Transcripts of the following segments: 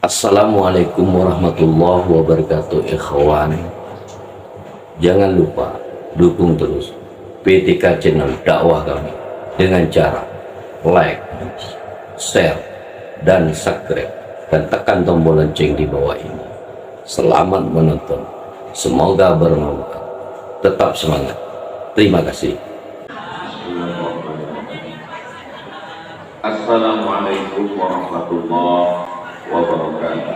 Assalamualaikum warahmatullahi wabarakatuh, ikhwan. Jangan lupa dukung terus PTK channel dakwah kami dengan cara like, share, dan subscribe, dan tekan tombol lonceng di bawah ini. Selamat menonton, semoga bermanfaat. Tetap semangat. Terima kasih. Assalamualaikum warahmatullahi wabarakatuh.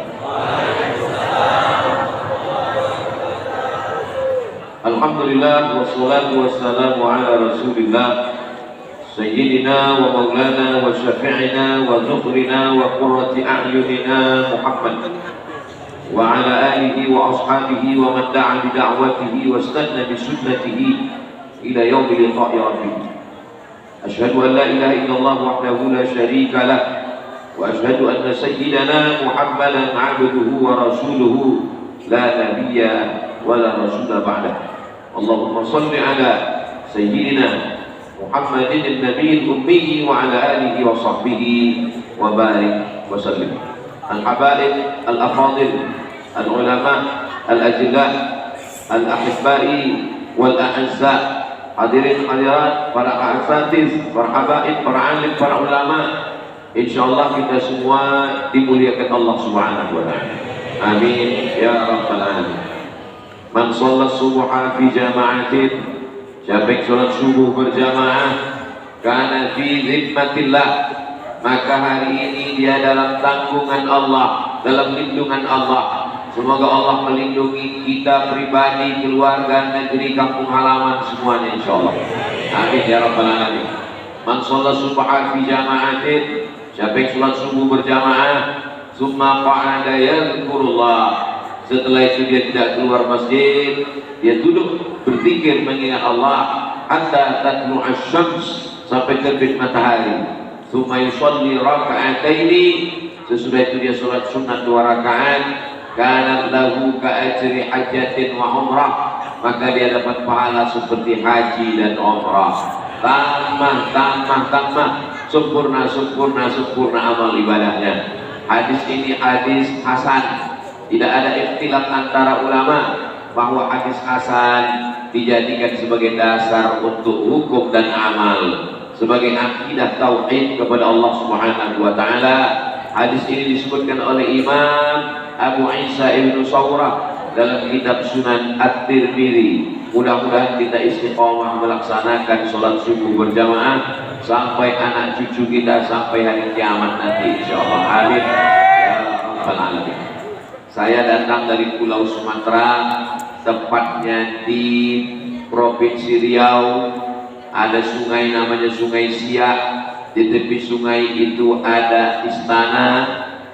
Alhamdulillah wassalatu wassalamu ala rasulillah sayyidina wa maulana wa syafi'ina wa zukhrina wa qurrati a'yunina Muhammad wa ala alihi wa ashabihi wa man da'a bi da'watihi wa istanna bi sunnatihi ila yaumi liqa'i rabbih. Asyhadu an la ilaha illallah wahdahu la syarika lah wa asyhadu anna sayyidana Muhammadan 'abduhu wa rasuluhu la nabiyya wa la rasula ba'dah. Allahumma shalli ala sayyidina Muhammadin an-nabiyil ummi wa ala alihi wa sahbihi wa barik wa sallim. Al-habaib al-afadil, al-ulama al-ajilla, al-ahibbai wal-a'azza, hadirin hadirat, para asatiz, para habaib, para alim, para ulama, insyaallah kita semua dimuliakan Allah Subhanahu wa taala. Amin ya rabbal alamin. Man shalla subha fi jama'atin, siapa yang sholat subuh berjamaah, karena fi zimmatillah, maka hari ini dia dalam tanggungan Allah, dalam lindungan Allah. Semoga Allah melindungi kita pribadi, keluarga, negeri, kampung halaman, semuanya insyaallah. Amin ya rabbal alamin. Man shalla subha fi jama'atin, siapa yang sholat subuh berjamaah, summa qa'ada yadhkurullah, setelah itu dia tidak keluar masjid, dia duduk berzikir mengingat Allah hatta tatlu asy-syams, sampai terbit matahari. Summa yusalli raka'ataini, sesudah itu dia salat sunat 2 rakaat, kana lahu ka ajri hajjatin wa umrah, maka dia dapat pahala seperti haji dan umrah. Tambah, sempurna amal ibadahnya. Hadis ini hadis hasan. Tidak ada ikhtilaf antara ulama bahwa hadis hasan dijadikan sebagai dasar untuk hukum dan amal, sebagai akidah tauhid kepada Allah Subhanahu wa taala. Hadis ini disebutkan oleh Imam Abu Isa Ibnu Sawrah dalam kitab Sunan At-Tirmidzi. Mudah-mudahan kita istiqomah melaksanakan sholat subuh berjamaah sampai anak cucu kita sampai hari kiamat nanti insyaallah. Amin ya rabbal alamin. Saya datang dari Pulau Sumatera, tepatnya di Provinsi Riau. Ada sungai namanya Sungai Siak. Di tepi sungai itu ada istana,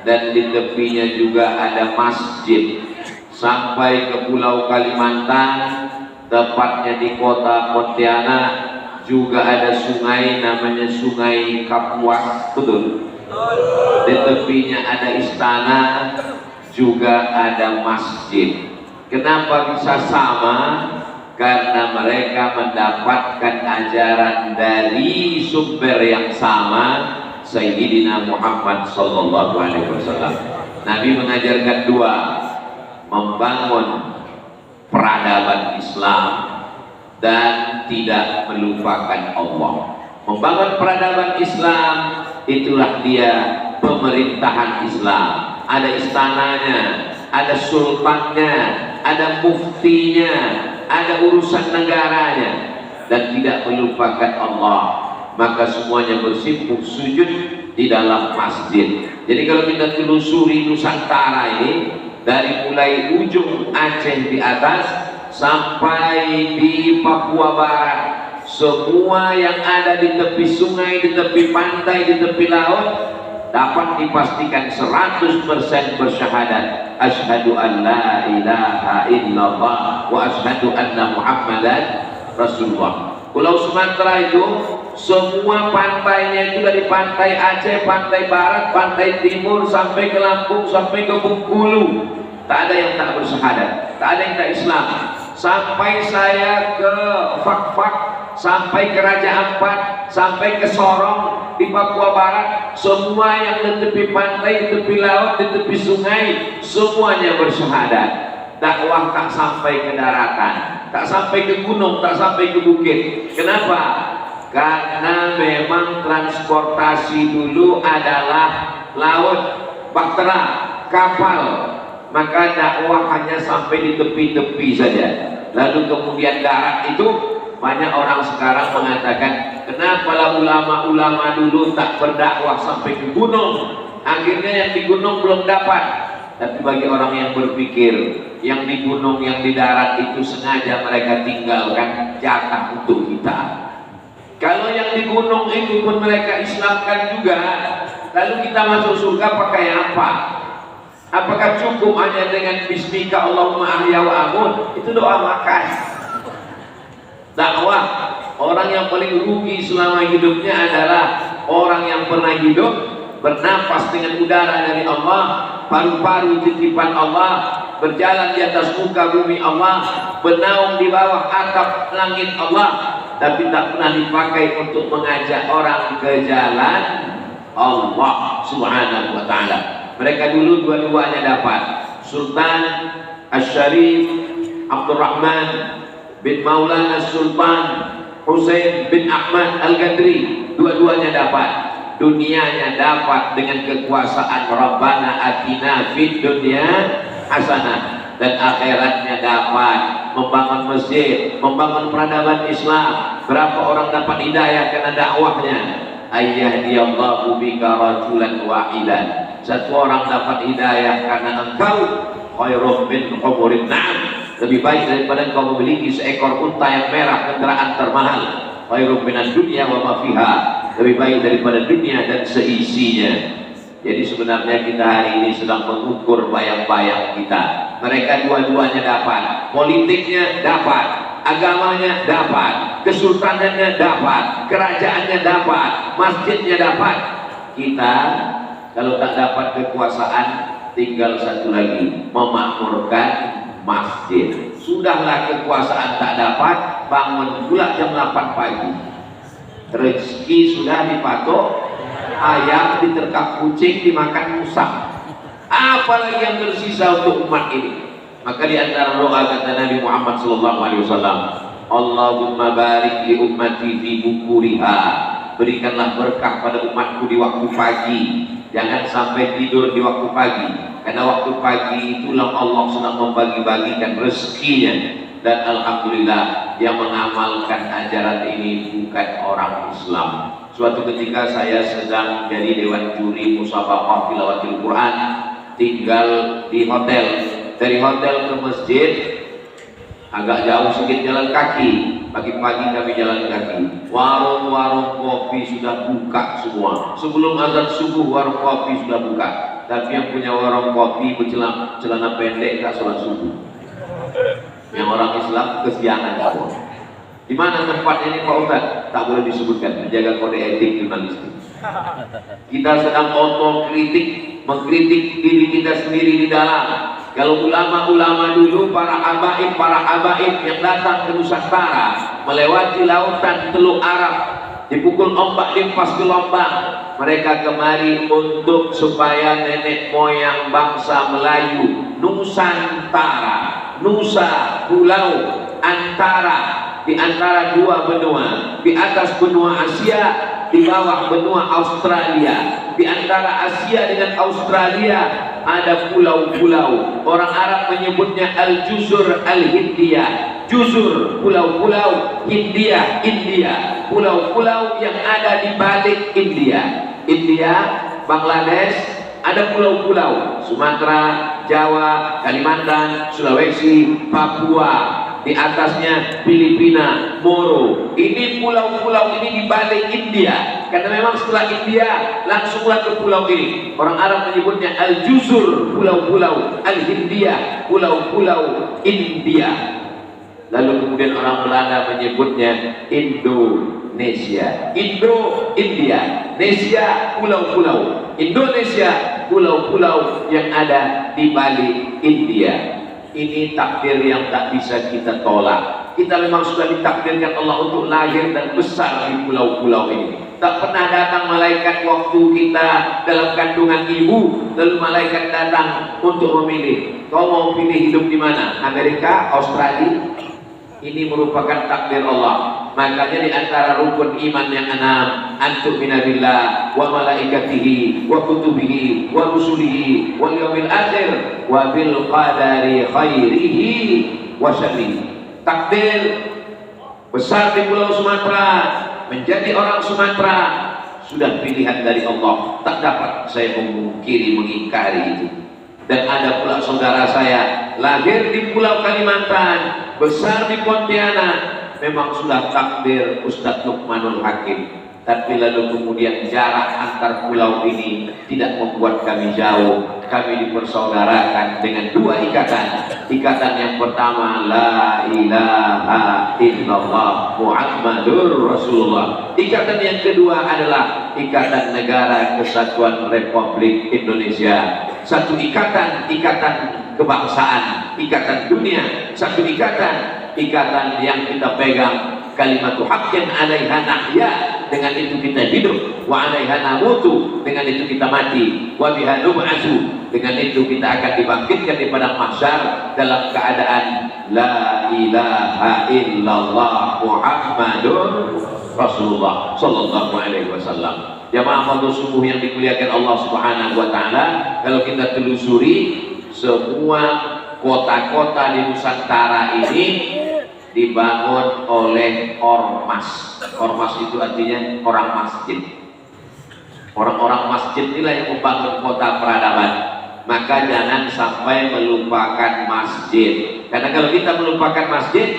dan di tepinya juga ada masjid. Sampai ke Pulau Kalimantan, tepatnya di kota Pontianak, juga ada sungai namanya Sungai Kapuas, betul? Di tepinya ada istana, juga ada masjid. Kenapa bisa sama? Karena mereka mendapatkan ajaran dari sumber yang sama, Sayyidina Muhammad sallallahu alaihi wasallam. Nabi mengajarkan 2, membangun peradaban Islam dan tidak melupakan Allah. Membangun peradaban Islam, itulah dia pemerintahan Islam. Ada istananya, ada sultannya, ada muftinya, ada urusan negaranya, dan tidak melupakan Allah. Maka semuanya bersimpuh sujud di dalam masjid. Jadi kalau kita telusuri Nusantara ini, dari mulai ujung Aceh di atas sampai di Papua Barat, semua yang ada di tepi sungai, di tepi pantai, di tepi laut, dapat dipastikan 100% bersyahadat asyhadu an la ilaha illallah wa asyhadu anna muhammadan rasulullah. Pulau Sumatera itu semua pantainya itu, dari pantai Aceh, pantai barat, pantai timur, sampai ke Lampung, sampai ke Bengkulu, tak ada yang tak bersyahadat, tak ada yang tak Islam. Sampai saya ke Fak-Fak, sampai ke Raja Ampat, sampai ke Sorong di Papua Barat, semua yang di tepi pantai, di tepi laut, di tepi sungai, semuanya bersyahadat. Dakwah tak sampai ke daratan, tak sampai ke gunung, tak sampai ke bukit. Kenapa? Karena memang transportasi dulu adalah laut, bahtera, kapal, maka dakwah hanya sampai di tepi-tepi saja. Lalu kemudian darat itu, banyak orang sekarang mengatakan, kenapa ulama-ulama dulu tak berdakwah sampai ke gunung, akhirnya yang di gunung belum dapat. Tapi bagi orang yang berpikir, yang di gunung, yang di darat itu sengaja mereka tinggalkan jatah untuk kita. Kalau yang di gunung itu pun mereka Islamkan juga, lalu kita masuk surga pakai apa? Apakah cukup hanya dengan bismika Allahumma ahya wa amut? Itu doa makan. Dakwah, orang yang paling rugi selama hidupnya adalah orang yang pernah hidup bernapas dengan udara dari Allah, paru-paru titipan Allah, berjalan di atas muka bumi Allah, bernaung di bawah atap langit Allah, tapi tak pernah dipakai untuk mengajak orang ke jalan Allah Subhanahu wa ta'ala. Mereka dulu dua-duanya dapat. Sultan Asy-Syarif Abdurrahman bin Maulana Sultan Husain bin Ahmad Al-Gadri, dua-duanya dapat. Dunianya dapat dengan kekuasaan Rabbana atina fid dunya hasanah, dan akhiratnya dapat membangun masjid, membangun peradaban Islam. Berapa orang dapat hidayah karena dakwahnya? Ayyahdiyallahu bika rajulan wahidan. Satu orang dapat hidayah karena engkau khairum min humurin na'am, lebih baik daripada engkau memiliki seekor unta yang merah, kendaraan termahal. Khairum minad dunya wa ma fiha, lebih baik daripada dunia dan seisinya. Jadi sebenarnya kita hari ini sedang mengukur bayang-bayang kita. Mereka dua-duanya dapat, politiknya dapat, agamanya dapat, kesultanannya dapat, kerajaannya dapat, masjidnya dapat. Kita kalau tak dapat kekuasaan, tinggal satu lagi, memakmurkan masjid. Sudahlah kekuasaan tak dapat, bangun pula jam 8 pagi. Rezeki sudah dipatok, ayam diterkam kucing, dimakan musang. Apalagi yang tersisa untuk umat ini? Maka di antara doa kata Nabi Muhammad SAW, Allahumma barik li ummati fi bukuriha, berikanlah berkah pada umatku di waktu pagi. Jangan sampai tidur di waktu pagi, karena waktu pagi itulah Allah sedang membagi-bagikan rezekinya. Dan alhamdulillah yang mengamalkan ajaran ini bukan orang Islam. Suatu ketika saya sedang jadi dewan juri musabaqah tilawatil Quran, tinggal di hotel. Dari hotel ke masjid agak jauh sedikit jalan kaki. Pagi-pagi kami jalan kaki. Warung-warung kopi sudah buka semua. Sebelum azan subuh warung kopi sudah buka. Tapi yang punya warung kopi bercelana pendek tak sholat subuh. Yang orang Islam kesiangan dakwah. Di mana tempat ini Pak Ustaz? Tak boleh disebutkan, menjaga kode etik jurnalistik. Kita sedang otokritik, mengkritik diri kita sendiri di dalam. Kalau ulama-ulama dulu, para habaib yang datang ke Nusantara, melewati lautan Teluk Arab, dipukul ombak, limpas gelombang, mereka kemari untuk supaya nenek moyang bangsa Melayu, Nusantara, Nusa pulau antara, di antara dua benua, di atas benua Asia, di bawah benua Australia. Di antara Asia dengan Australia ada pulau-pulau. Orang Arab menyebutnya Al-Juzur Al-Hindiyah. Juzur, pulau-pulau, Hindia, India. Pulau-pulau yang ada di balik India. India, Bangladesh, ada pulau-pulau. Sumatera, Jawa, Kalimantan, Sulawesi, Papua. Di atasnya Filipina, Moro. Ini pulau-pulau ini di balik India. Karena memang setelah India langsunglah ke pulau ini. Orang Arab menyebutnya Al-Juzur, pulau-pulau, Al-Hindiyah, pulau-pulau India. Lalu kemudian orang Belanda menyebutnya Indonesia. India, Nesia, pulau-pulau. Indonesia, pulau-pulau yang ada di balik India. Ini takdir yang tak bisa kita tolak. Kita memang sudah ditakdirkan Allah untuk lahir dan besar di pulau-pulau ini. Tak pernah datang malaikat waktu kita dalam kandungan ibu, lalu malaikat datang untuk memilih. Kau mau pilih hidup di mana? Amerika, Australia? Ini merupakan takdir Allah. Makanya di antara rukun iman yang 6, antu'mina billah wa malaikatihi wa kutubihi wa rusulihi wal yaumil akhir wa bil qadari khairihi wa syarrihi. Takdir besar di Pulau Sumatera, menjadi orang Sumatera sudah pilihan dari Allah, tak dapat saya memungkiri, mengingkari itu. Dan ada pula saudara saya lahir di Pulau Kalimantan, besar di Pontianak, memang sudah takdir Ustadz Lukmanul Hakim. Tapi lalu kemudian jarak antar pulau ini tidak membuat kami jauh. Kami dipersaudarakan dengan dua ikatan. Ikatan yang pertama, la ilaha illallah Muhammadur Rasulullah. Ikatan yang kedua adalah Ikatan Negara Kesatuan Republik Indonesia. Satu ikatan, ikatan kebangsaan, ikatan dunia. Satu ikatan, ikatan yang kita pegang, kalimatu haqqin 'alaiha nahya, dengan itu kita hidup, wa 'alaiha namutu, dengan itu kita mati, wa biha nub'atsu, dengan itu kita akan dibangkitkan di padang mahsyar dalam keadaan la ilaha illallah Muhammadur Rasulullah sallallahu alaihi wasallam. Jamaah fardhu subuh yang dimuliakan Allah Subhanahu wa taala, kalau kita telusuri semua kota-kota di Nusantara ini dibangun oleh ormas. Ormas itu artinya orang masjid. Orang-orang masjid inilah yang membangun kota peradaban. Maka jangan sampai melupakan masjid. Karena kalau kita melupakan masjid,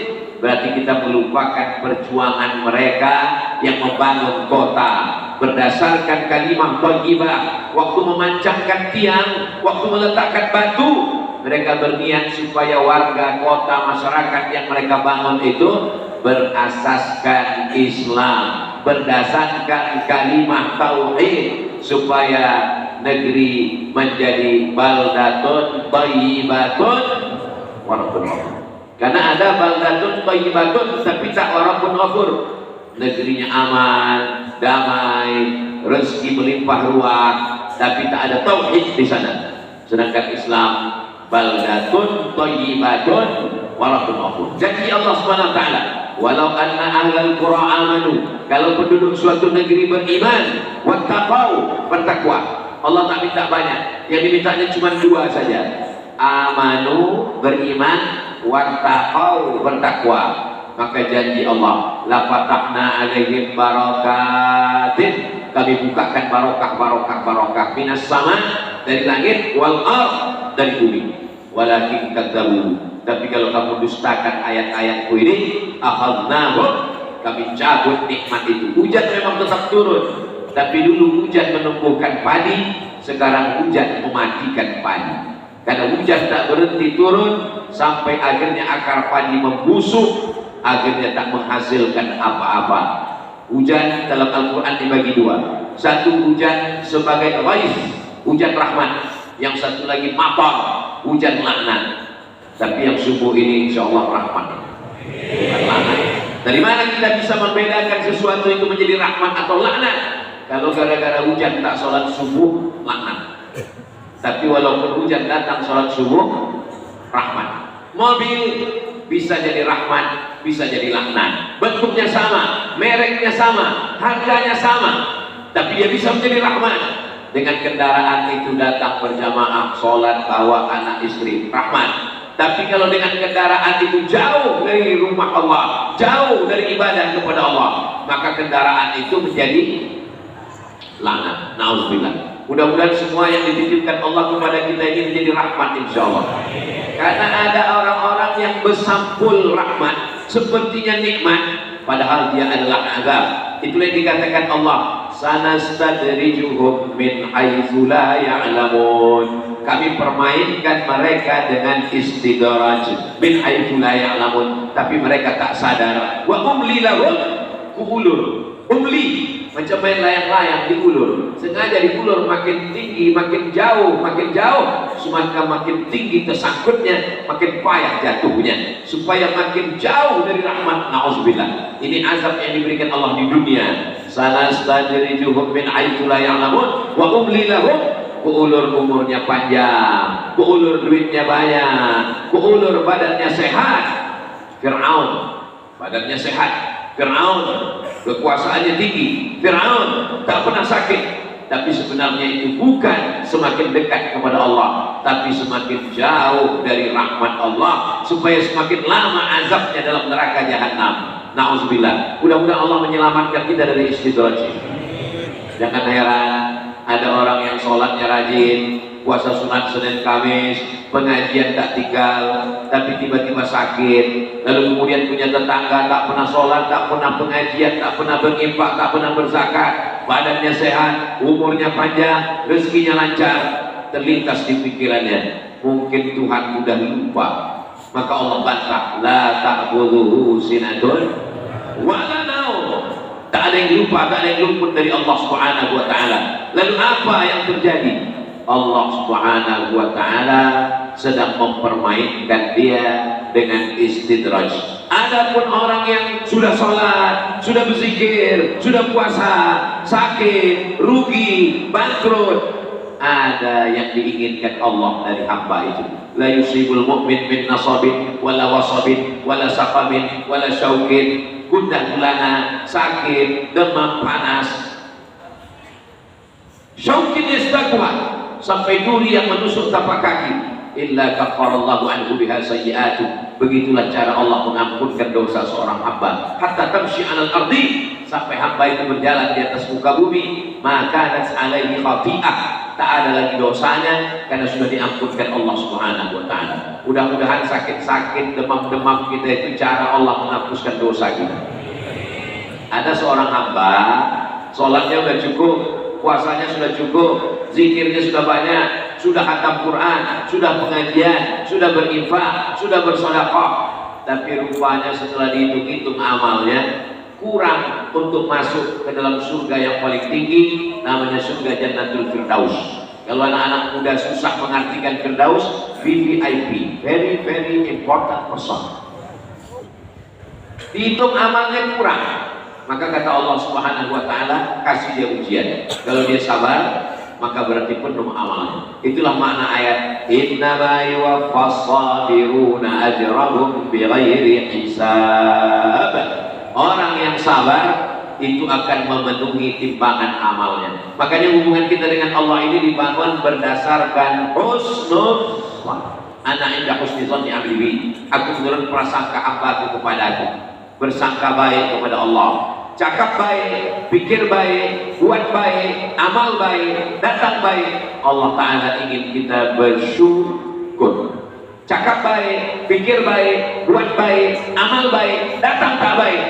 berarti kita melupakan perjuangan mereka yang membangun kota. Berdasarkan kalimah thayyibah, waktu memancangkan tiang, waktu meletakkan batu, mereka berniat supaya warga kota, masyarakat yang mereka bangun itu berasaskan Islam, berdasarkan kalimah tauhid, supaya negeri menjadi baldatun thayyibatun warabbun ghafur. Karena ada baldatun thayyibatun tapi tak warabbun ghafur. Negerinya aman, damai, rezeki melimpah ruah, tapi tak ada tauhid di sana. Sedangkan Islam baldatun thayyibatun warabbun ghafur. Janji Allah Subhanahu wa taala, walau anna ahlal qura amanu, kalau penduduk suatu negeri beriman, wattaqau, bertakwa. Allah tak minta banyak, yang dimintanya cuma dua saja. Amanu, beriman, wattaqau, bertakwa. Maka janji Allah, la fatahna alaihim barakatin, kami bukakan barokah minas sama, dari langit, wal ardh, dari bumi. Walakin kadzabu, tapi kalau kamu dustakan ayat-ayatku ini, akhadnahum, kami cabut nikmat itu. Hujan memang tetap turun, tapi dulu hujan menumbuhkan padi, sekarang hujan mematikan padi. Karena hujan tak berhenti turun sampai akhirnya akar padi membusuk, akhirnya tak menghasilkan apa-apa. Hujan dalam Al-Quran dibagi dua. Satu hujan sebagai ghaith, hujan rahmat. Yang satu lagi matar, hujan laknat. Tapi yang subuh ini insya Allah rahmat, bukan laknat. Dari mana kita bisa membedakan sesuatu itu menjadi rahmat atau laknat? Kalau gara-gara hujan tak sholat subuh, laknat. Tapi walaupun hujan datang sholat subuh, rahmat. Mobil bisa jadi rahmat, bisa jadi laknat. Bentuknya sama, mereknya sama, harganya sama, tapi dia bisa menjadi rahmat. Dengan kendaraan itu datang berjamaah, sholat, bawa anak istri, rahmat. Tapi kalau dengan kendaraan itu jauh dari rumah Allah, jauh dari ibadah kepada Allah, maka kendaraan itu menjadi laknat. Nauzubillah. Mudah-mudahan semua yang dititipkan Allah kepada kita ini menjadi rahmat insya Allah. Karena ada orang-orang yang bersampul rahmat, sepertinya nikmat, padahal dia adalah azab. Itulah yang dikatakan Allah, sanastadrijuhum min haitsu la ya'lamun. Kami permainkan mereka dengan istidraj, min haitsu la ya'lamun, tapi mereka tak sadar. Wa umli lahum, kuulur. Umli, macam main layang-layang diulur, sengaja diulur makin tinggi, makin jauh maka makin tinggi tersangkutnya, makin payah jatuhnya, supaya makin jauh dari rahmat. Nauzubillah. Ini azab yang diberikan Allah di dunia. Sanastajrijuhum min haitsu la ya'lamun wa umli lahum. Kuulur umurnya panjang, kuulur duitnya banyak, kuulur badannya sehat. Fir'aun badannya sehat, Fir'aun kekuasaannya tinggi, Fir'aun tak pernah sakit, tapi sebenarnya itu bukan semakin dekat kepada Allah, tapi semakin jauh dari rahmat Allah, supaya semakin lama azabnya dalam neraka jahanam. Nauzubillah. Mudah-mudahan Allah menyelamatkan kita dari istidraj. Jangan heran ada orang yang sholatnya rajin, puasa sunat Senin Kamis, pengajian tak tinggal, tapi tiba-tiba sakit. Lalu kemudian punya tetangga tak pernah sholat, tak pernah pengajian, tak pernah berinfak, tak pernah berzakat, badannya sehat, umurnya panjang, rezekinya lancar. Terlintas di pikirannya, mungkin Tuhan sudah lupa. Maka Allah bantah, la ta'khudhuhu sinatun wala naum. Tak ada yang lupa, tak ada yang luput dari Allah Subhanahu wa ta'ala. Lalu apa yang terjadi? Allah Subhanahu wa ta'ala sedang mempermainkan dia dengan istidraj. Adapun orang yang sudah sholat, sudah berzikir, sudah puasa, sakit, rugi, bangkrut, ada yang diinginkan Allah dari hamba itu. La yusibul mu'min min nasabin wala wasabin wala saqamin wala syaukin, gundah gulana, sakit, demam panas, syaukin yastaqwa, sampai duri yang menusuk tapak kaki, illa kafarallahu anhu biha sayyi'atu. Begitulah cara Allah mengampunkan dosa seorang hamba. Hatta tamshi 'alal ardi, sampai hamba itu berjalan di atas muka bumi, maka nas 'alaihi khati'ah, tak ada lagi dosanya karena sudah diampunkan Allah Subhanahu wa ta'ala. Mudah-mudahan sakit-sakit, demam-demam kita itu cara Allah menghapuskan dosa kita. Ada seorang hamba, sholatnya sudah cukup, puasanya sudah cukup, zikirnya sudah banyak, sudah khatam Quran, sudah pengajian, sudah berinfak, sudah bersedekah, tapi rupanya setelah dihitung-hitung amalnya kurang untuk masuk ke dalam surga yang paling tinggi, namanya surga Jannatul Firdaus. Kalau anak-anak muda susah mengartikan Firdaus, VVIP, very very important person. Dihitung amalnya kurang, maka kata Allah Subhanahu wa ta'ala, kasih dia ujian. Kalau dia sabar, maka berarti penuh amalnya. Itulah makna ayat innama yuwaffas sabiruna ajrahum bighairi hisab. Orang yang sabar itu akan memenuhi timbangan amalnya. Makanya hubungan kita dengan Allah ini dibangun berdasarkan husnul dzan. Ana inda husni dzanni 'abdi bi. Aku menurut prasangka hambaku kepadaku. Bersangka baik kepada Allah, cakap baik, pikir baik, buat baik, amal baik, datang baik. Allah Ta'ala ingin kita bersyukur. Cakap baik, pikir baik, buat baik, amal baik, datang tak baik,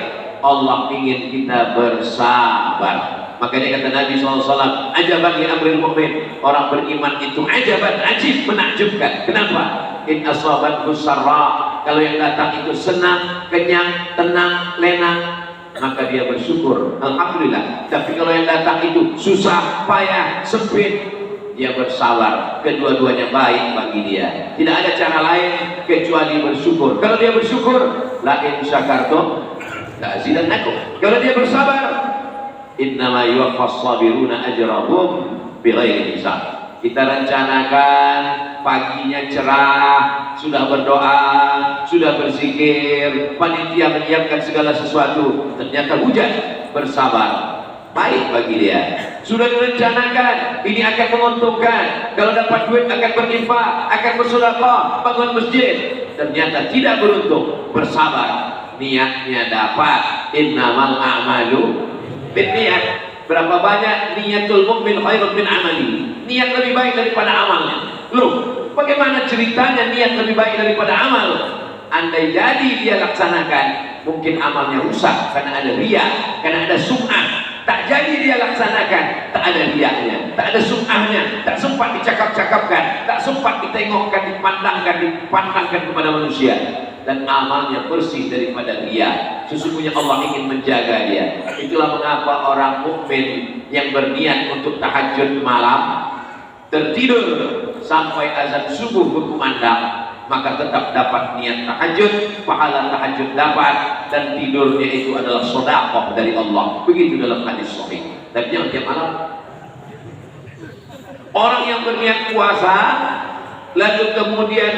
Allah ingin kita bersabar. Makanya kata Nabi SAW, ajaban li amril mu'min, orang beriman itu ajaban, ajib, menakjubkan. Kenapa? In asabathu sarra, kalau yang datang itu senang, kenyang, tenang, lenang, maka dia bersyukur, alhamdulillah. Tapi kalau yang datang itu susah, payah, sempit, dia bersabar. Kedua-duanya baik bagi dia. Tidak ada cara lain kecuali bersyukur. Kalau dia bersyukur, la in syakartum la azidannakum. Kalau dia bersabar, innama yuwaffas sabiruna ajrahum bighairi hisab. Kita rencanakan paginya cerah, sudah berdoa, sudah berzikir, panitia menyiapkan segala sesuatu, ternyata hujan, bersabar, baik bagi dia. Sudah direncanakan, ini akan menguntungkan, kalau dapat duit akan berinfak, akan bersedekah, bangun masjid, ternyata tidak beruntung, bersabar, niatnya dapat. Innamal a'malu binniyat. Berapa banyak niatul mukmin khairun min amali, niat lebih baik daripada amalnya. Loh, bagaimana ceritanya niat lebih baik daripada amal? Andai jadi dia laksanakan, mungkin amalnya rusak karena ada riya, karena ada sum'ah. Tak jadi dia laksanakan, tak ada riyanya, tak ada sum'ahnya, tak sempat dicakap-cakapkan, tak sempat ditengokkan, dipandangkan kepada manusia, dan amalnya bersih daripada riya. Sesungguhnya Allah ingin menjaga dia. Itulah mengapa orang mukmin yang berniat untuk tahajud malam, tertidur sampai azan subuh berkumandang, maka tetap dapat niat tahajud, pahala tahajud dapat, dan tidurnya itu adalah sedekah dari Allah. Begitu dalam hadis sahih. Dan jangan tiap malam. Orang yang berniat puasa lalu kemudian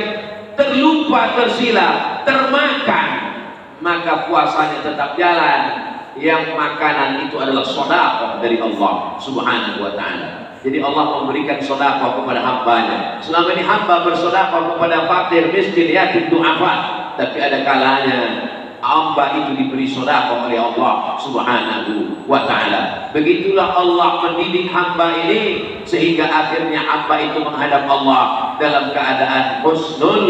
terlupa, tersilap, termakan, maka puasanya tetap jalan. Yang makanan itu adalah sedekah dari Allah Subhanahu wa ta'ala. Jadi Allah memberikan sedekah kepada hambanya. Selama ini hamba bersedekah kepada fakir, miskin, yatim, du'afa, tapi ada kalanya hamba itu diberi sedekah oleh Allah Subhanahu wa ta'ala. Begitulah Allah mendidik hamba ini sehingga akhirnya hamba itu menghadap Allah dalam keadaan husnul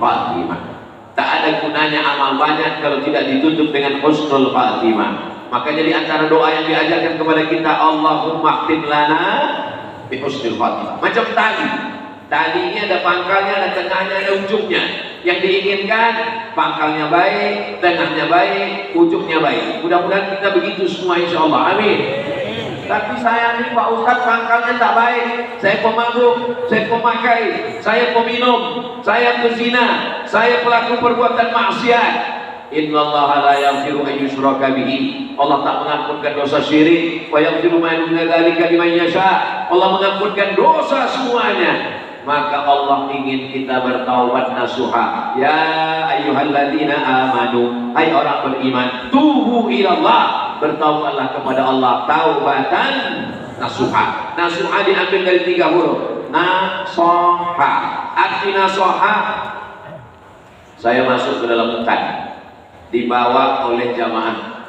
khatimah. Tak ada gunanya amal banyak kalau tidak ditutup dengan husnul khatimah. Maka jadi antara doa yang diajarkan kepada kita, Allahumma khtim lana bi husnul khatimah. Macam tali. Tali ini ada pangkalnya, ada tengahnya, ada ujungnya. Yang diinginkan pangkalnya baik, tengahnya baik, ujungnya baik. Mudah-mudahan kita begitu semua insyaallah. Amin. Tapi saya ini Pak Ustadz pangkalnya tak baik, saya pemabuk, saya pemakai, saya peminum, saya pezina, saya pelaku perbuatan maksiat. Innallaha la yaghfiru an yushraka bihi. Allah tak mengampunkan dosa syirik, wa yaghfiru ma duna dzalika liman yasha. Allah mengampunkan dosa semuanya. Maka Allah ingin kita bertaubat nasuha. Ya ayyuhalladzina amanu, hai orang beriman, tubu ilallah, bertaubatlah kepada Allah taubatan nasuha. Nasuha diambil dari 3 huruf. Nasoha. Arti nasoha, saya masuk ke dalam hutan, dibawa oleh jamaah.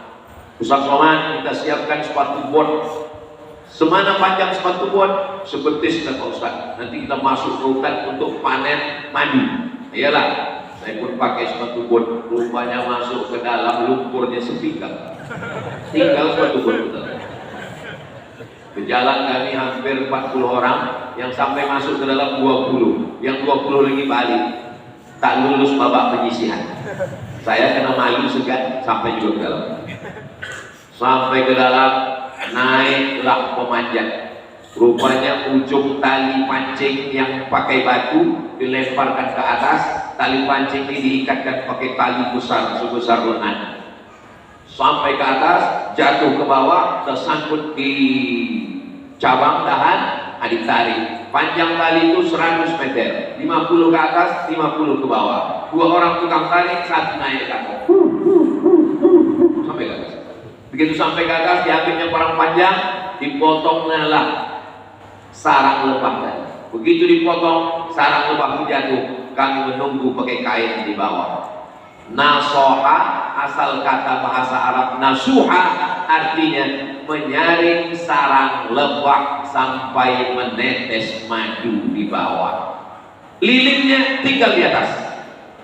Ustaz Somad, kita siapkan sepatu bot. Semana panjang sepatu bot? Sebetis kata Ustaz. Nanti kita masuk ke hutan untuk panen madu. Iyalah, saya pun pakai sepatu bot. Rupanya masuk ke dalam, lumpurnya sepinggang. Tinggal sepatu bot betul. Berjalan kami hampir 40 orang, yang sampai masuk ke dalam 20. Yang 20 lagi balik. Tak lulus babak penyisihan. Saya kena malu segan sampai juga ke dalam. Sampai ke dalam, naiklah pemanjat. Rupanya ujung tali pancing yang pakai batu dilemparkan ke atas, tali pancing ini diikatkan pakai tali besar sebesar lengan. Sampai ke atas, jatuh ke bawah, tersangkut di cabang dahan, ditarik. Panjang tali itu 100 meter, 50 ke atas, 50 ke bawah. 2 orang tukang tarik, 1 naik ke atas. Sampai ke atas. Begitu sampai ke atas, diambilnya parang panjang, dipotongnya lah sarang lebah tadi. Begitu dipotong, sarang lebah itu jatuh. Kami menunggu pakai kain di bawah. Nasoha, asal kata bahasa Arab nasuha, artinya menyaring sarang lebah sampai menetes madu di bawah. Lilinnya tinggal di atas,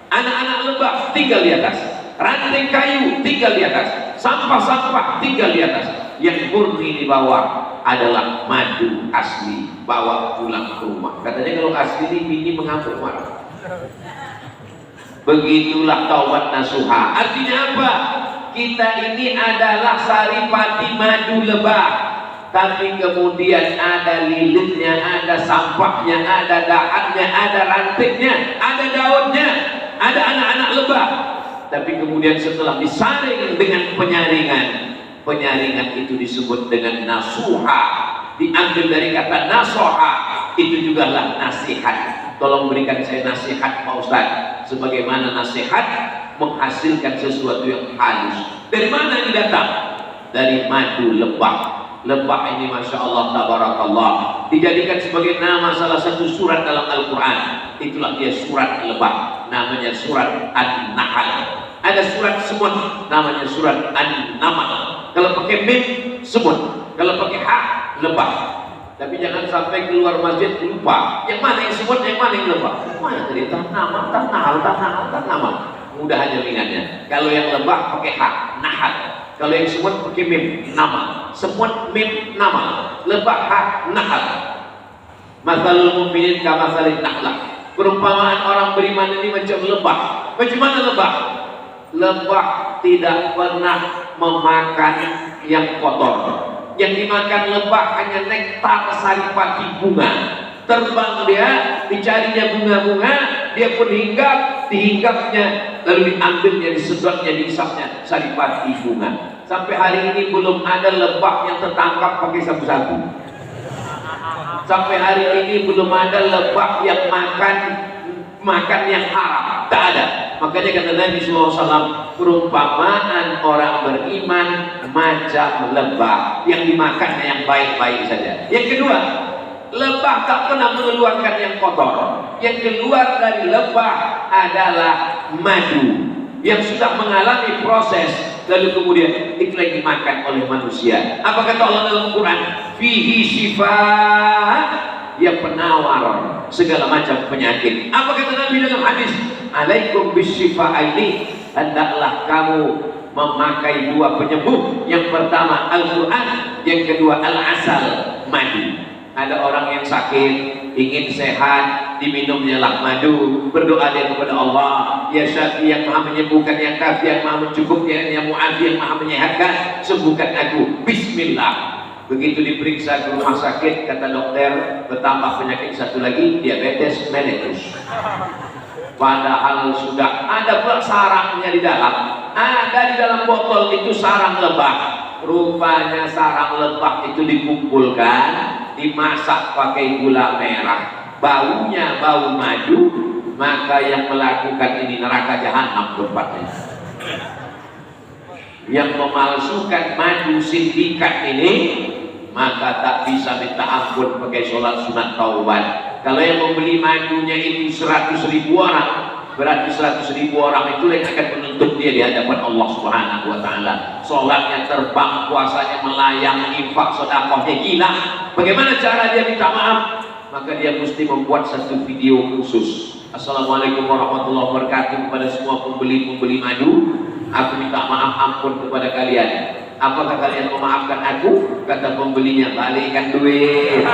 anak-anak lebah tinggal di atas, ranting kayu tinggal di atas, sampah-sampah tinggal di atas. Yang murni di bawah adalah madu asli, bawa pulang ke rumah. Katanya kalau asli ini bini mengamuk marah. Begitulah taubat nasuha. Artinya apa? Kita ini adalah saripati madu lebah, tapi kemudian ada lilitnya, ada sampahnya, ada dahannya, ada rantingnya, ada daunnya, ada anak-anak lebah. Tapi kemudian setelah disaring dengan penyaringan itu disebut dengan nasuha. Diambil dari kata nasoha, itu juga lah nasihat. Tolong berikan saya nasihat Pak Ustaz. Sebagaimana nasihat menghasilkan sesuatu yang halus. Dari mana ini datang? Dari madu lebah. Lebah ini Masya Allah tabarakallah dijadikan sebagai nama salah satu surat dalam Al-Quran. Itulah dia surat lebah, namanya surat An-Nahl. Ada surat semut, namanya surat An-Namal. Kalau pakai mim, semut. Kalau pakai ha, lebah. Tapi jangan sampai keluar masjid lupa yang mana yang semut, yang mana yang lebah. Mana tadi Tan-Namal, Tan-Namal. Mudah aja ingatnya. Kalau yang lebah pakai ha, nahal. Kalau yang semut pakai mim, nama. Semut mim, nama. Lebah ha, nahal. Masalul mu'minin kamasalin nahlah. Perumpamaan orang beriman ini macam lebah. Macam mana lebah? Lebah tidak pernah memakan yang kotor. Yang dimakan lebah hanya nektar saripati bunga. Terbang dia, dicarinya bunga-bunga, dia pun hinggap, dihinggapnya, lalu diambilnya, disedotnya, dihisapnya saripati bunga. Sampai hari ini belum ada lebah yang tertangkap pakai sabu-sabu. Sampai hari ini belum ada lebah yang makan yang haram, tak ada. Makanya kata Nabi SAW, perumpamaan orang beriman macam lebah yang dimakannya yang baik-baik saja. Yang kedua, lebah tak pernah mengeluarkan yang kotor. Yang keluar dari lebah adalah madu yang sudah mengalami proses, lalu kemudian itu yang dimakan oleh manusia. Apa kata Allah dalam Quran? Fihi shifa, ya penawar segala macam penyakit. Apa kata Nabi dalam hadis? Alaikum bisyifa ini, hendaklah kamu memakai dua penyembuh. Yang pertama Al-Quran, yang kedua Al-Asal, madu. Ada orang yang sakit, ingin sehat, diminumnya lah madu, berdoa dia kepada Allah, ya Syafi yang maha menyembuhkan, yang Kafi yang maha mencukupkan, yang Mu'afi yang maha menyehatkan, sembuhkan aku, bismillah. Begitu diperiksa ke rumah sakit, kata dokter, bertambah penyakit satu lagi, diabetes mellitus. Padahal sudah ada pula sarangnya di dalam, ada di dalam botol itu sarang lebah. Rupanya sarang lebah itu dikumpulkan, dimasak pakai gula merah, baunya bau madu, maka yang melakukan ini neraka jahanam tempatnya. Yang memalsukan madu sindikat ini, maka tak bisa minta ampun pakai sholat sunat taubat. Kalau yang membeli madunya itu 100.000 orang, berarti 100.000 orang itu yang akan menuntut dia di hadapan Allah Subhanahu wa Ta'ala. Sholatnya terbang, puasanya melayang, infak sedekahnya gila. Bagaimana cara dia minta maaf? Maka dia mesti membuat satu video khusus. Assalamualaikum warahmatullahi wabarakatuh kepada semua pembeli madu. Aku minta maaf ampun kepada kalian. Apakah kalian memaafkan aku? Kata pembelinya, balikkan duit.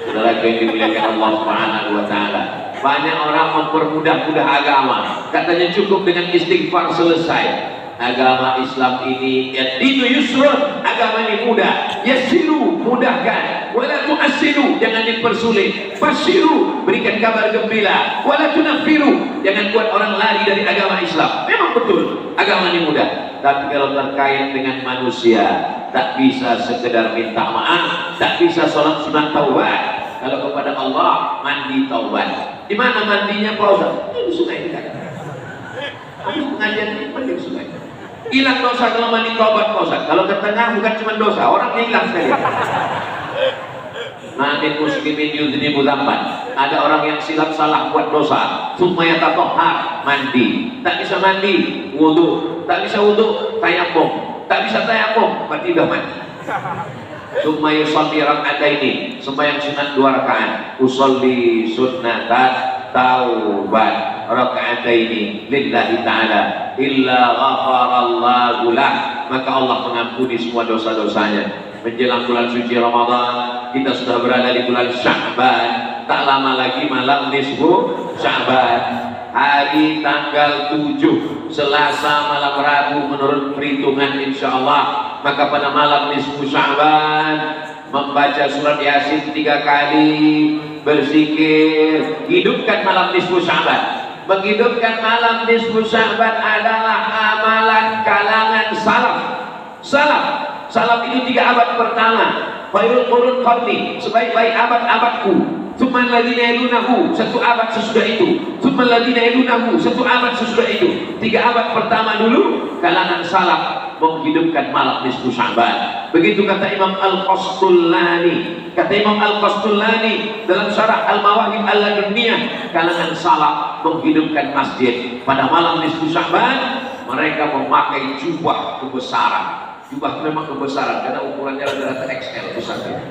Saudara yang dimuliakan Allah Subhanahu wa Ta'ala, banyak orang mempermudah-mudah agama, katanya cukup dengan istighfar selesai. Agama Islam ini ya dinu yusrun, agama ini mudah. Yasiru, mudahkan. Wala tu'assiru, jangan dipersulit. Basyiru, berikan kabar gembira. Wala tunaffiru, jangan buat orang lari dari agama Islam. Memang betul agama ini mudah, tapi kalau terkait dengan manusia, tak bisa sekedar minta maaf, tak bisa sholat sunat taubat. Kalau kepada Allah mandi taubat. Di mana mandinya Pak Ustaz? Di sungai dekat. Habis pengajian ini mandi di sungai. Hilang dosa kalau mandi taubat Pak Ustaz. Kalau ke tengah bukan cuma dosa, orangnya hilang sekali. Ma'min muslimin yudhnibu dzamban. Ada orang yang silap salah buat dosa, tsumma yatatahhar, mandi. Tak bisa mandi, wudu. Tak bisa wudu, tayammum. Tak bisa tayammum, berarti udah mandi. Tsumma yusalli rak'ataini, sembahyang sunat 2 rakaat. Usolli sunnatan taubat rak'ataini lillahi ta'ala illa ghafarallahu lah, maka Allah mengampuni semua dosa-dosanya. Menjelang bulan suci Ramadan, kita sudah berada di bulan Sya'ban. Tak lama lagi malam nisfu Sya'ban, hari tanggal 7 Selasa malam Rabu menurut perhitungan insyaallah. Maka pada malam nisfu Sya'ban membaca surat Yasin 3 kali, berzikir, hidupkan malam nisfu Sya'ban. Menghidupkan malam nisfu Sya'ban adalah amalan kalangan salaf itu 3 abad pertama. Khairul qurun qarni, sebaik-baik abad-abadku. Tsummal ladzina yalunahu, 1 abad sesudah itu. Tsummal ladzina yalunahu, 1 abad sesudah itu. 3 abad pertama dulu kalangan salaf menghidupkan malam nisfu Sya'ban. Begitu kata Imam Al-Qastullani. Kata Imam Al-Qastullani dalam syarah Al-Mawahib Al-Laduniyah, kalangan salaf menghidupkan masjid pada malam nisfu Sya'ban. Mereka memakai jubah kebesaran. Jubah memang kebesaran karena ukurannya rata-rata XL besarnya.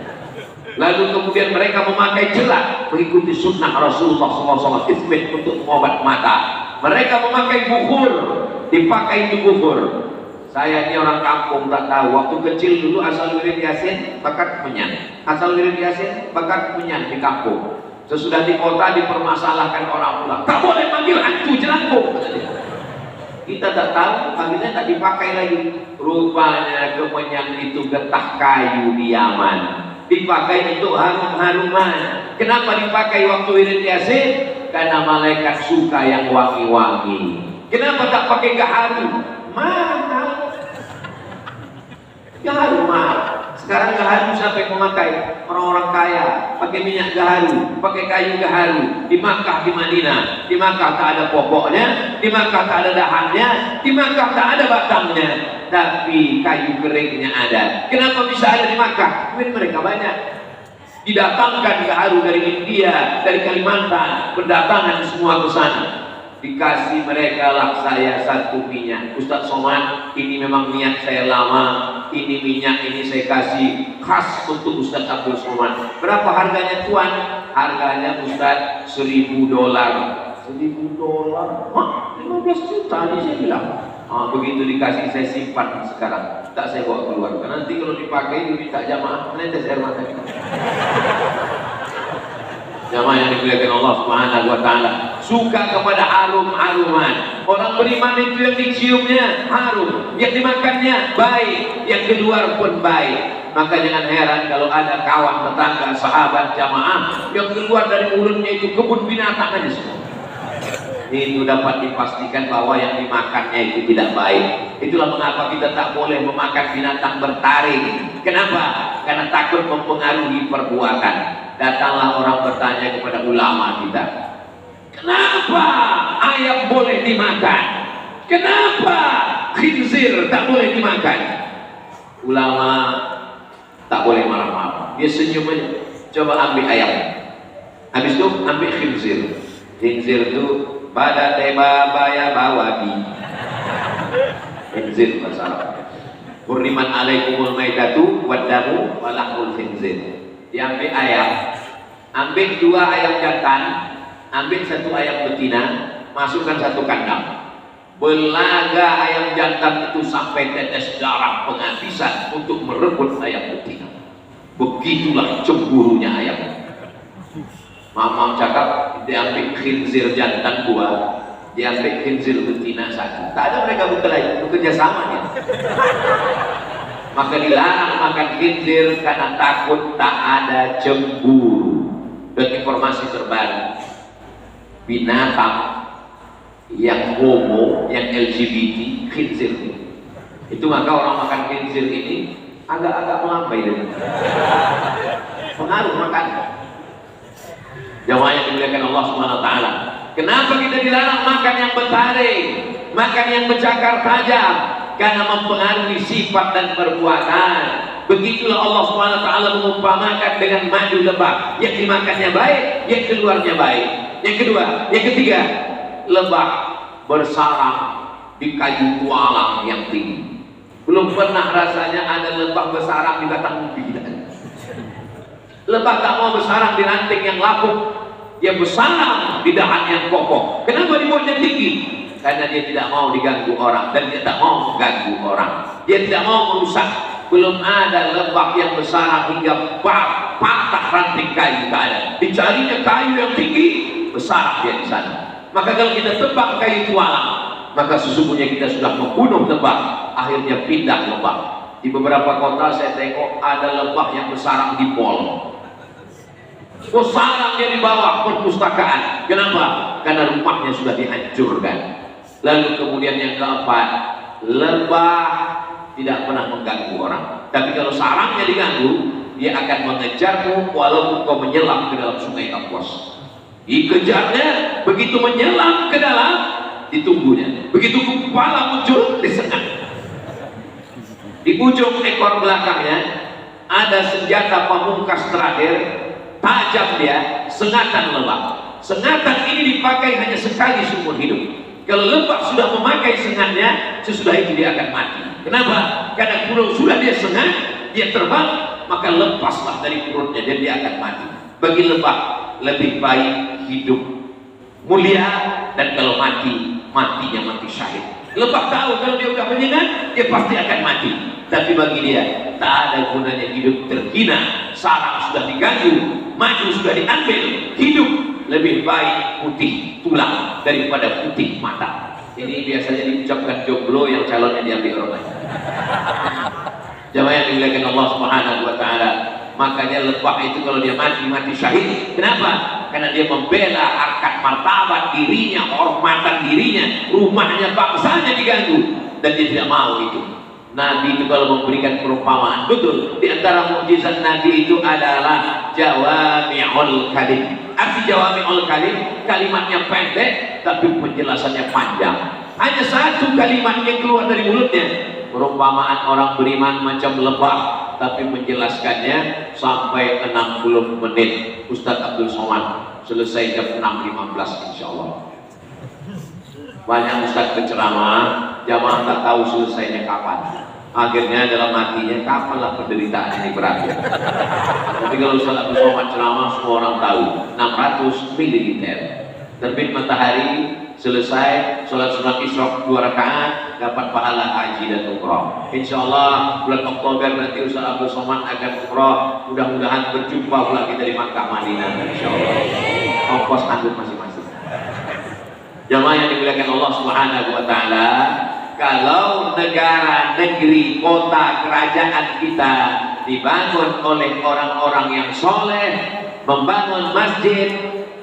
Lalu kemudian mereka memakai celak mengikuti sunnah Rasulullah SAW, ismit untuk mengobat mata. Mereka memakai bukhur, dipakai itu bukhur. Saya ini orang kampung tak tahu. Waktu kecil dulu asal wirid Yasin bakat menyan, asal wirid Yasin bakat menyan di kampung. Sesudah di kota dipermasalahkan orang pulang, tak boleh panggil hantu jelangkung. Kita tak tahu, akhirnya tak dipakai lagi. Rupanya kemenyan itu getah kayu di Yaman. dipakai untuk harum-haruman. Kenapa dipakai waktu wirid Yasin? Karena malaikat suka yang wangi-wangi. Kenapa tak pakai gaharu? Mahal. Gaharu mahal. Sekarang gaharu siapa yang memakai? Orang-orang kaya pakai minyak gaharu, pakai kayu gaharu. Di Makkah, di Madinah, di Makkah tak ada pokoknya, di Makkah tak ada dahannya, di Makkah tak ada batangnya, tapi kayu keringnya ada. Kenapa bisa ada di Makkah? Duit mereka banyak. Didatangkan gaharu dari India, dari Kalimantan, berdatangan semua ke sana. Dikasih mereka lah saya satu minyak. Ustadz Somad, ini memang niat saya lama. Ini minyak ini saya kasih khas untuk Ustadz Abdul Somad. Berapa harganya tuan? Harganya Ustadz $1.000. $1.000? Hah? 15 juta nih saya bilang. Begitu dikasih saya simpan sekarang. Tak saya bawa keluar. Nanti kalau dipakai diminta jamaah menetes air mata. Jamaah yang dimuliakan Allah Subhanahu wa taala, suka kepada harum-haruman. Orang beriman itu yang diciumnya harum, yang dimakannya baik, yang keluar pun baik. Maka jangan heran kalau ada kawan tetangga, sahabat, jamaah yang keluar dari mulutnya itu kebun binatang aja semua. Itu dapat dipastikan bahwa yang dimakannya itu tidak baik. Itulah mengapa kita tak boleh memakan binatang bertaring. Kenapa? Karena takut mempengaruhi perbuatan. Datanglah orang bertanya kepada ulama kita, kenapa ayam boleh dimakan? Kenapa khinzir tak boleh dimakan? Ulama tak boleh marah-marah. Dia senyum aja. Coba ambil ayam, habis itu ambil khinzir. Khinzir itu pada teba baya bawabi. Khinzir bahasa Arab. Hurriman alaikumul maitatu waddamu walahul khinzir. Diambil ayam, ambil 2 ayam jantan, ambil 1 ayam betina, masukkan 1 kandang. Belaga ayam jantan itu sampai tetes darah penghabisan untuk merebut ayam betina. Begitulah cemburunya ayam. Mama cakap diambil khinzir jantan 2, diambil khinzir betina 1. Tak ada mereka bekerja sama ya. Maka dilarang makan khinzir karena takut tak ada cemburu. Dan informasi terbaru, binatang yang homo, yang LGBT, khinzir itu. Maka orang makan khinzir ini agak-agak melambai dengan pengaruh makan. Jamaah yang dimuliakan Allah Subhanahu wa taala, kenapa kita dilarang makan yang bertaring, makan yang bercakar tajam? Karena mempengaruhi sifat dan perbuatan. Begitulah Allah Subhanahu wa taala mengumpamakan dengan madu lebah, yang dimakannya baik, yang keluarnya baik. Yang kedua, yang ketiga, lebah bersarang di kayu tualang yang tinggi. Belum pernah rasanya ada lebah bersarang di batang ubi. Lebah tak mau bersarang di ranting yang lapuk, dia bersarang di dahan yang kokoh. Kenapa dibuatnya tinggi? Karena dia tidak mau diganggu orang, dan dia tak mau mengganggu orang. Dia tidak mau merusak. Belum ada lebah yang bersarang hingga patah ranting kayu, tak ada. Dicarinya kayu yang tinggi, bersarang dia di sana. Maka kalau kita tebang kayu tualang, maka sesungguhnya kita sudah membunuh lebah. Akhirnya pindah lebah. Di beberapa kota saya tengok ada lebah yang bersarang di mall. Bersarang dia di bawah perpustakaan. Kenapa? Karena rumahnya sudah dihancurkan. Lalu kemudian yang keempat, lebah tidak pernah mengganggu orang. Tapi kalau sarangnya diganggu, dia akan mengejarmu walaupun kau menyelam ke dalam sungai Kapuas. Dikejarnya, begitu menyelam ke dalam, ditunggunya. Begitu kepala muncul, disengat. Di ujung ekor belakangnya ada senjata pamungkas terakhir, tajam dia, sengatan lebah. Sengatan ini dipakai hanya sekali seumur hidup. Kalau lebah sudah memakai sengatnya, sesudah itu dia akan mati. Kenapa? Karena kalau sudah dia sengat, dia terbang, maka lepaslah dari perutnya dan dia akan mati. Bagi lebah lebih baik hidup mulia, dan kalau mati, matinya mati syahid. Lebah tahu kalau dia sudah menyengat, dia pasti akan mati. Tapi bagi dia tak ada gunanya hidup terhina. Sarang sudah diganggu, maju sudah diambil, hidup lebih baik putih tulang daripada putih mata. Ini biasanya diucapkan jomblo yang calonnya diambil orang lain. Jamaah yang dimuliakan Allah Subhanahu wa taala, Makanya lebah itu kalau dia mati, mati syahid. Kenapa? Karena dia membela harkat martabat dirinya, kehormatan dirinya, rumahnya, bangsanya diganggu, dan dia tidak mau itu. Nabi itu kalau memberikan perumpamaan, betul, di antara mukjizat Nabi itu adalah jawami'ul kalim. Arti jawami'ul kalim, kalimatnya pendek tapi penjelasannya panjang. Hanya satu kalimat yang keluar dari mulutnya. Perumpamaan orang beriman macam lebah, tapi menjelaskannya sampai 60 menit. Ustadz Abdul Somad selesai jam 6.15 insya Allah. Banyak ustadz berceramah, jamaah tak tahu selesainya kapan. Akhirnya dalam hatinya, kapanlah penderitaan ini berakhir. Tapi kalau ustadz Abdul Somad ceramah, semua orang tahu. 600 ml. Terbit matahari, selesai sholat sunat isyraq 2 rakaat, dapat pahala haji dan umrah. Insya Allah bulan Oktober nanti Ustaz Abdul Somad akan umrah. Mudah-mudahan berjumpa pula kita di Makkah Madinah. Insya Allah. Ongkos tanggung masing-masing. Jamaah yang dimuliakan Allah Subhanahu Wa Taala, kalau negara, negeri, kota, kerajaan kita dibangun oleh orang-orang yang soleh, membangun masjid,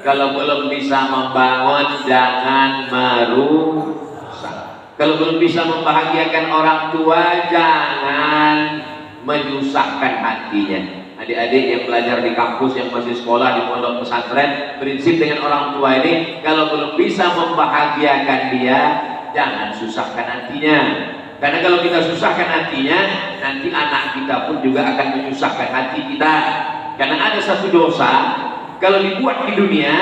kalau belum bisa membangun jangan merusak. Kalau belum bisa membahagiakan orang tua jangan menyusahkan hatinya. Adik-adik yang belajar di kampus, yang masih sekolah di pondok pesantren, prinsip dengan orang tua ini, kalau belum bisa membahagiakan dia jangan susahkan hatinya. Karena kalau kita susahkan hatinya, nanti anak kita pun juga akan menyusahkan hati kita. Karena ada satu dosa, kalau dibuat di dunia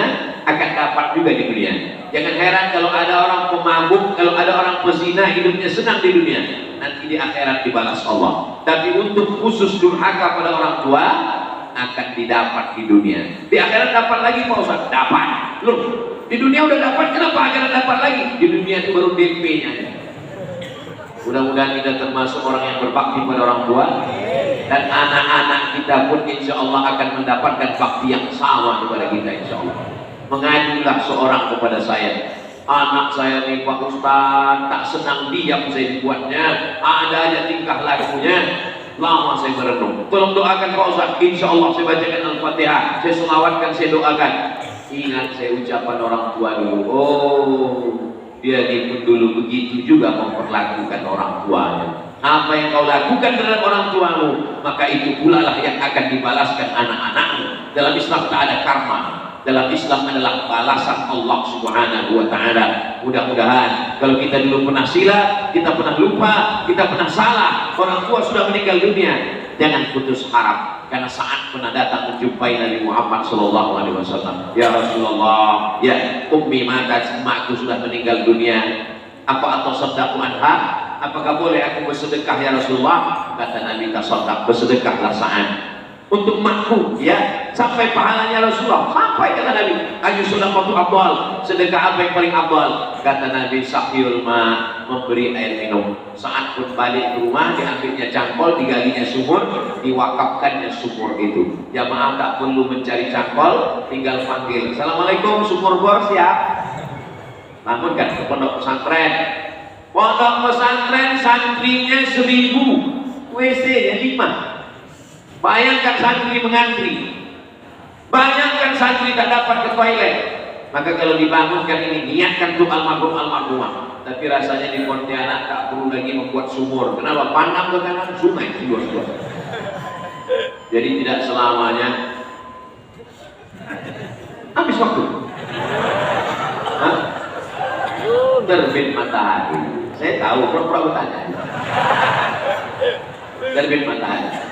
akan dapat juga di dunia. Jangan heran kalau ada orang pemabuk, kalau ada orang pezina, hidupnya senang di dunia, nanti di akhirat dibalas Allah. Tapi untuk khusus durhaka pada orang tua akan didapat di dunia. Di akhirat dapat lagi Pak Ustaz? Dapat. Loh, di dunia udah dapat, kenapa akhirat dapat lagi? Di dunia itu baru DP-nya. Mudah-mudahan kita termasuk orang yang berbakti pada orang tua, dan anak-anak kita pun insya Allah akan mendapatkan bakti yang sama kepada kita insya Allah. Mengadulah seorang kepada saya, anak saya nih Pak Ustaz tak senang diam saya dibuatnya, ada aja tingkah lakunya. Lama saya merenung, tolong doakan Pak Ustaz, insya Allah saya bacakan Al-Fatihah, saya selawatkan, saya doakan. Ingat saya ucapan orang tua dulu, oh dia pun dulu begitu juga memperlakukan orang tuanya. Apa yang kau lakukan terhadap orang tuamu, maka itu pula lah yang akan dibalaskan anak-anakmu. Dalam Islam tak ada karma. Dalam Islam adalah balasan Allah Subhanahu Wa Taala. Mudah-mudahan kalau kita dulu pernah silap, kita pernah lupa, kita pernah salah, orang tua sudah meninggal dunia, jangan putus harap. Karena saat pernah datang menjumpai Nabi Muhammad Sallallahu Alaihi Wasallam, ya Rasulullah, ya ummi mata, emakku sudah meninggal dunia. Apa atau sadaqu anha? Apakah boleh aku bersedekah ya Rasulullah? Kata Nabi, tasaddaq, bersedekahlah saat untuk makku, ya, sampai pahalanya Rasulullah. Sampai kata Nabi, ayu sedekah afdal, sedekah apa yang paling afdal? Kata Nabi, saqiyul ma, memberi air minum. Saat pun balik ke rumah, diambilnya cangkol, digalinya sumur, diwakafkannya sumur itu. Jamaah tak perlu mencari cangkol, tinggal panggil, assalamualaikum, sumur bor siap. Namun kan ke pondok pesantren, pondok pesantren santrinya 1000, WC-nya 5. Bayangkan santri mengantri, bayangkan santri tak dapat ke toilet. Maka kalau dibangunkan ini, niatkan untuk almarhum almarhumah. Tapi rasanya di Pontianak tak perlu lagi membuat sumur. Kenapa? Pandang ke kanan, sungai luas-luas. Jadi tidak selamanya habis waktu. Hah? Terbit matahari. Saya tahu, pura-pura bertanya. Terbit matahari.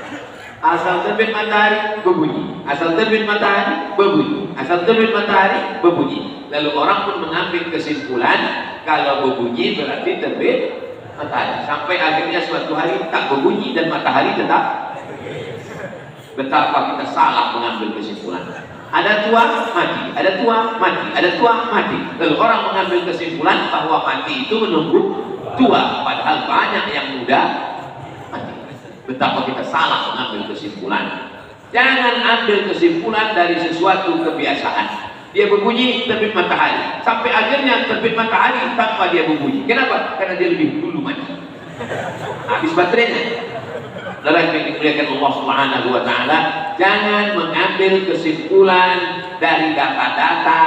Asal terbit matahari berbunyi, asal terbit matahari berbunyi, asal terbit matahari berbunyi. Lalu orang pun mengambil kesimpulan kalau berbunyi berarti terbit matahari. Sampai akhirnya suatu hari tak berbunyi dan matahari tetap. Betapa kita salah mengambil kesimpulan. Ada tua mati, ada tua mati, ada tua mati. Lalu orang mengambil kesimpulan bahwa mati itu menunggu tua, padahal banyak yang muda. Betapa kita salah mengambil kesimpulan. Jangan ambil kesimpulan dari sesuatu kebiasaan. Dia berbunyi terbit matahari, sampai akhirnya terbit matahari tanpa dia berbunyi. Kenapa? Karena dia lebih dulu mati. Habis baterainya. Saudara yang dimuliakan Allah Subhanahu wa taala, jangan mengambil kesimpulan dari data-data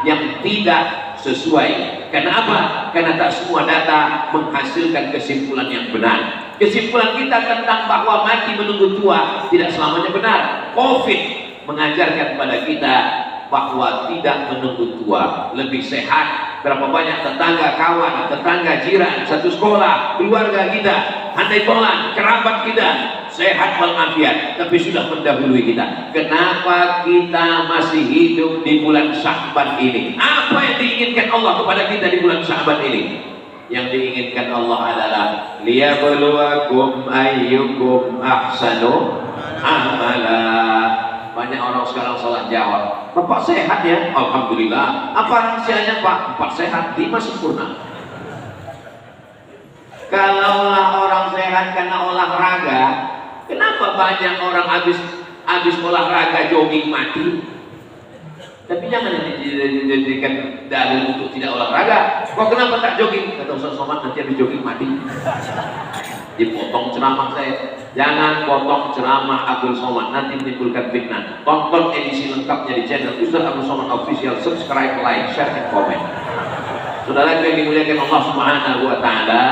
yang tidak sesuai. Kenapa? Karena tak semua data menghasilkan kesimpulan yang benar. Kesimpulan kita tentang bahwa mati menunggu tua tidak selamanya benar. Covid mengajarkan kepada kita bahwa tidak menunggu tua, lebih sehat. Berapa banyak tetangga, kawan, tetangga, jiran, satu sekolah, keluarga kita, handai tolan, kerabat kita sehat walafiat, tapi sudah mendahului kita. Kenapa kita masih hidup di bulan Sya'ban ini? Apa yang diinginkan Allah kepada kita di bulan Sya'ban ini? Yang diinginkan Allah adalah liyabluwakum ayyukum ahsanu amala. Banyak orang sekarang salah jawab. Bapak sehat ya? Alhamdulillah. Apa rahasianya Pak? Bapak sehat 5 sempurna. Kalaulah orang sehat karena olahraga, kenapa banyak orang habis olahraga jogging mati? Tapi jangan dijadikan dalil untuk tidak olahraga. Kok kenapa tak jogging? Kata Ustaz Somad, nanti habis jogging mati. Dipotong ceramah saya. Jangan potong ceramah Abdul Somad, nanti menimbulkan fitnah. Tonton edisi lengkapnya di channel Ustaz Abdul Somad Official. Subscribe, like, share, dan komen. Saudara yang dimuliakan Allah Subhanahu wa taala,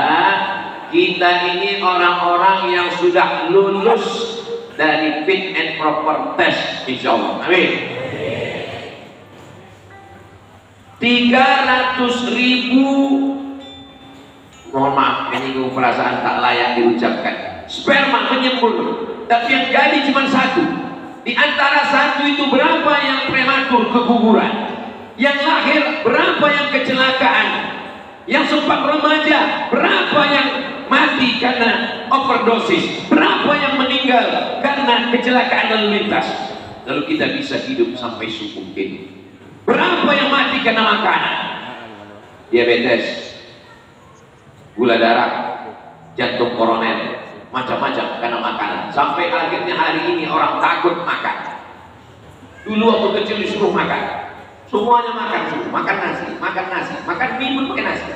kita ini orang-orang yang sudah lulus dari fit and proper test, insyaallah. Amin. 300.000, mohon maaf, ini perasaan tak layak diucapkan, sperma menyembur, tapi yang jadi cuma 1. Di antara 1 itu berapa yang prematur keguguran, yang lahir berapa yang kecelakaan, yang sempat remaja berapa yang mati karena overdosis, berapa yang meninggal karena kecelakaan lalu lintas. Lalu kita bisa hidup sampai subuh ini. Berapa yang mati karena makanan? Diabetes, gula darah, jantung koroner, macam-macam karena makanan. Sampai akhirnya hari ini orang takut makan. Dulu waktu kecil disuruh makan, semuanya makan, suruh makan nasi, makan mie pakai nasi.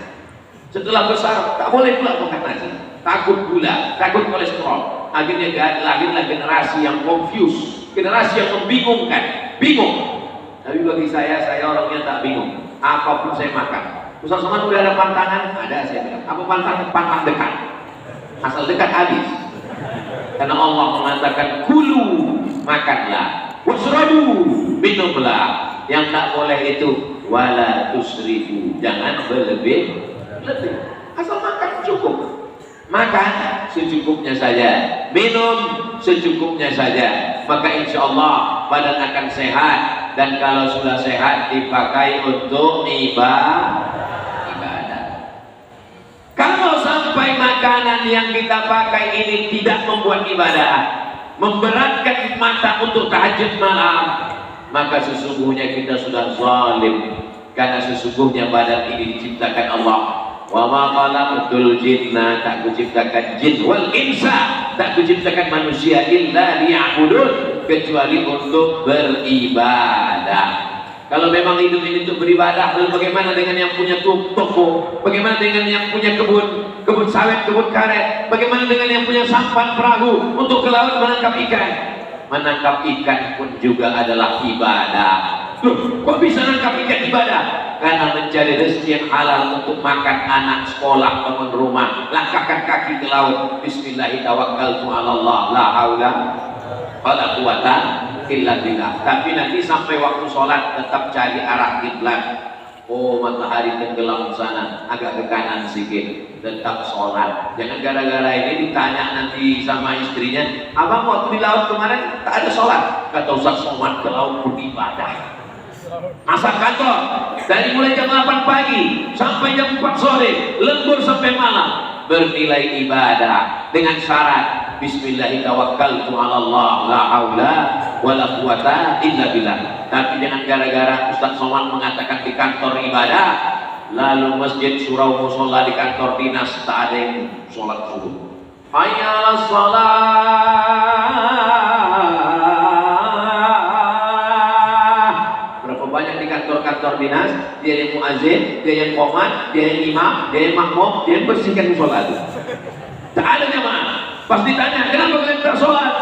Setelah besar tak boleh pula makan nasi, takut gula, takut kolesterol. Akhirnya lahirlah generasi yang confused, generasi yang membingungkan, bingung. Tapi bagi saya orangnya tak bingung. Apapun saya makan. Ustaz Somad udah ada pantangan? Ada, saya bilang. Apa pantangan? Pantang dekat. Asal dekat habis. Karena Allah mengatakan kulu, makanlah. Wasrabu, minumlah. Yang tak boleh itu wala tusrifu, jangan berlebih. Asal makan cukup. Makan secukupnya saja, minum secukupnya saja, maka insya Allah badan akan sehat. Dan kalau sudah sehat dipakai untuk ibadah. Kalau sampai makanan yang kita pakai ini tidak membuat ibadah, memberatkan mata untuk tahajud malam, maka sesungguhnya kita sudah zalim. Karena sesungguhnya badan ini diciptakan Allah. Wa ma khalaqtul jinna, tak kuciptakan jin wal insa, tak kuciptakan manusia illa liya'budun, kecuali untuk beribadah. Kalau memang hidup ini untuk beribadah, lalu bagaimana dengan yang punya toko? Bagaimana dengan yang punya kebun sawit, kebun karet? Bagaimana dengan yang punya sampan perahu untuk ke laut menangkap ikan? Menangkap ikan pun juga adalah ibadah. Loh, kok bisa nangkap ikan ibadah? Karena mencari rezeki yang halal untuk makan anak sekolah, bangun rumah, langkahkan kaki ke laut. Bismillahirrahmanirrahim. La haula wala quwata illa billah. Tapi nanti sampai waktu sholat tetap cari arah kiblat. Oh, matahari tenggelam sana, agak ke kanan sedikit, tetap sholat. Jangan gara-gara ini ditanya nanti sama istrinya, abang waktu di laut kemarin tak ada sholat. Kata Ustaz Somad, ke laut pun ibadah. Masa kantor dari mulai jam 8 pagi sampai jam 4 sore, lembur sampai malam, bernilai ibadah dengan syarat Bismillahirrahmanirrahim, la haula wala quwata illa billah. Tapi jangan gara-gara Ustaz Somad mengatakan di kantor ibadah, lalu masjid surau musola di kantor dinas tak ada yang sholat subuh. Hayya 'alas shalah. Kantor dinas, dia yang muazzin, dia yang qomat, dia yang imam, dia yang makmum, dia yang bersihkan musola itu. Tak ada jamaah. Pas ditanya, kenapa kalian tak sholat?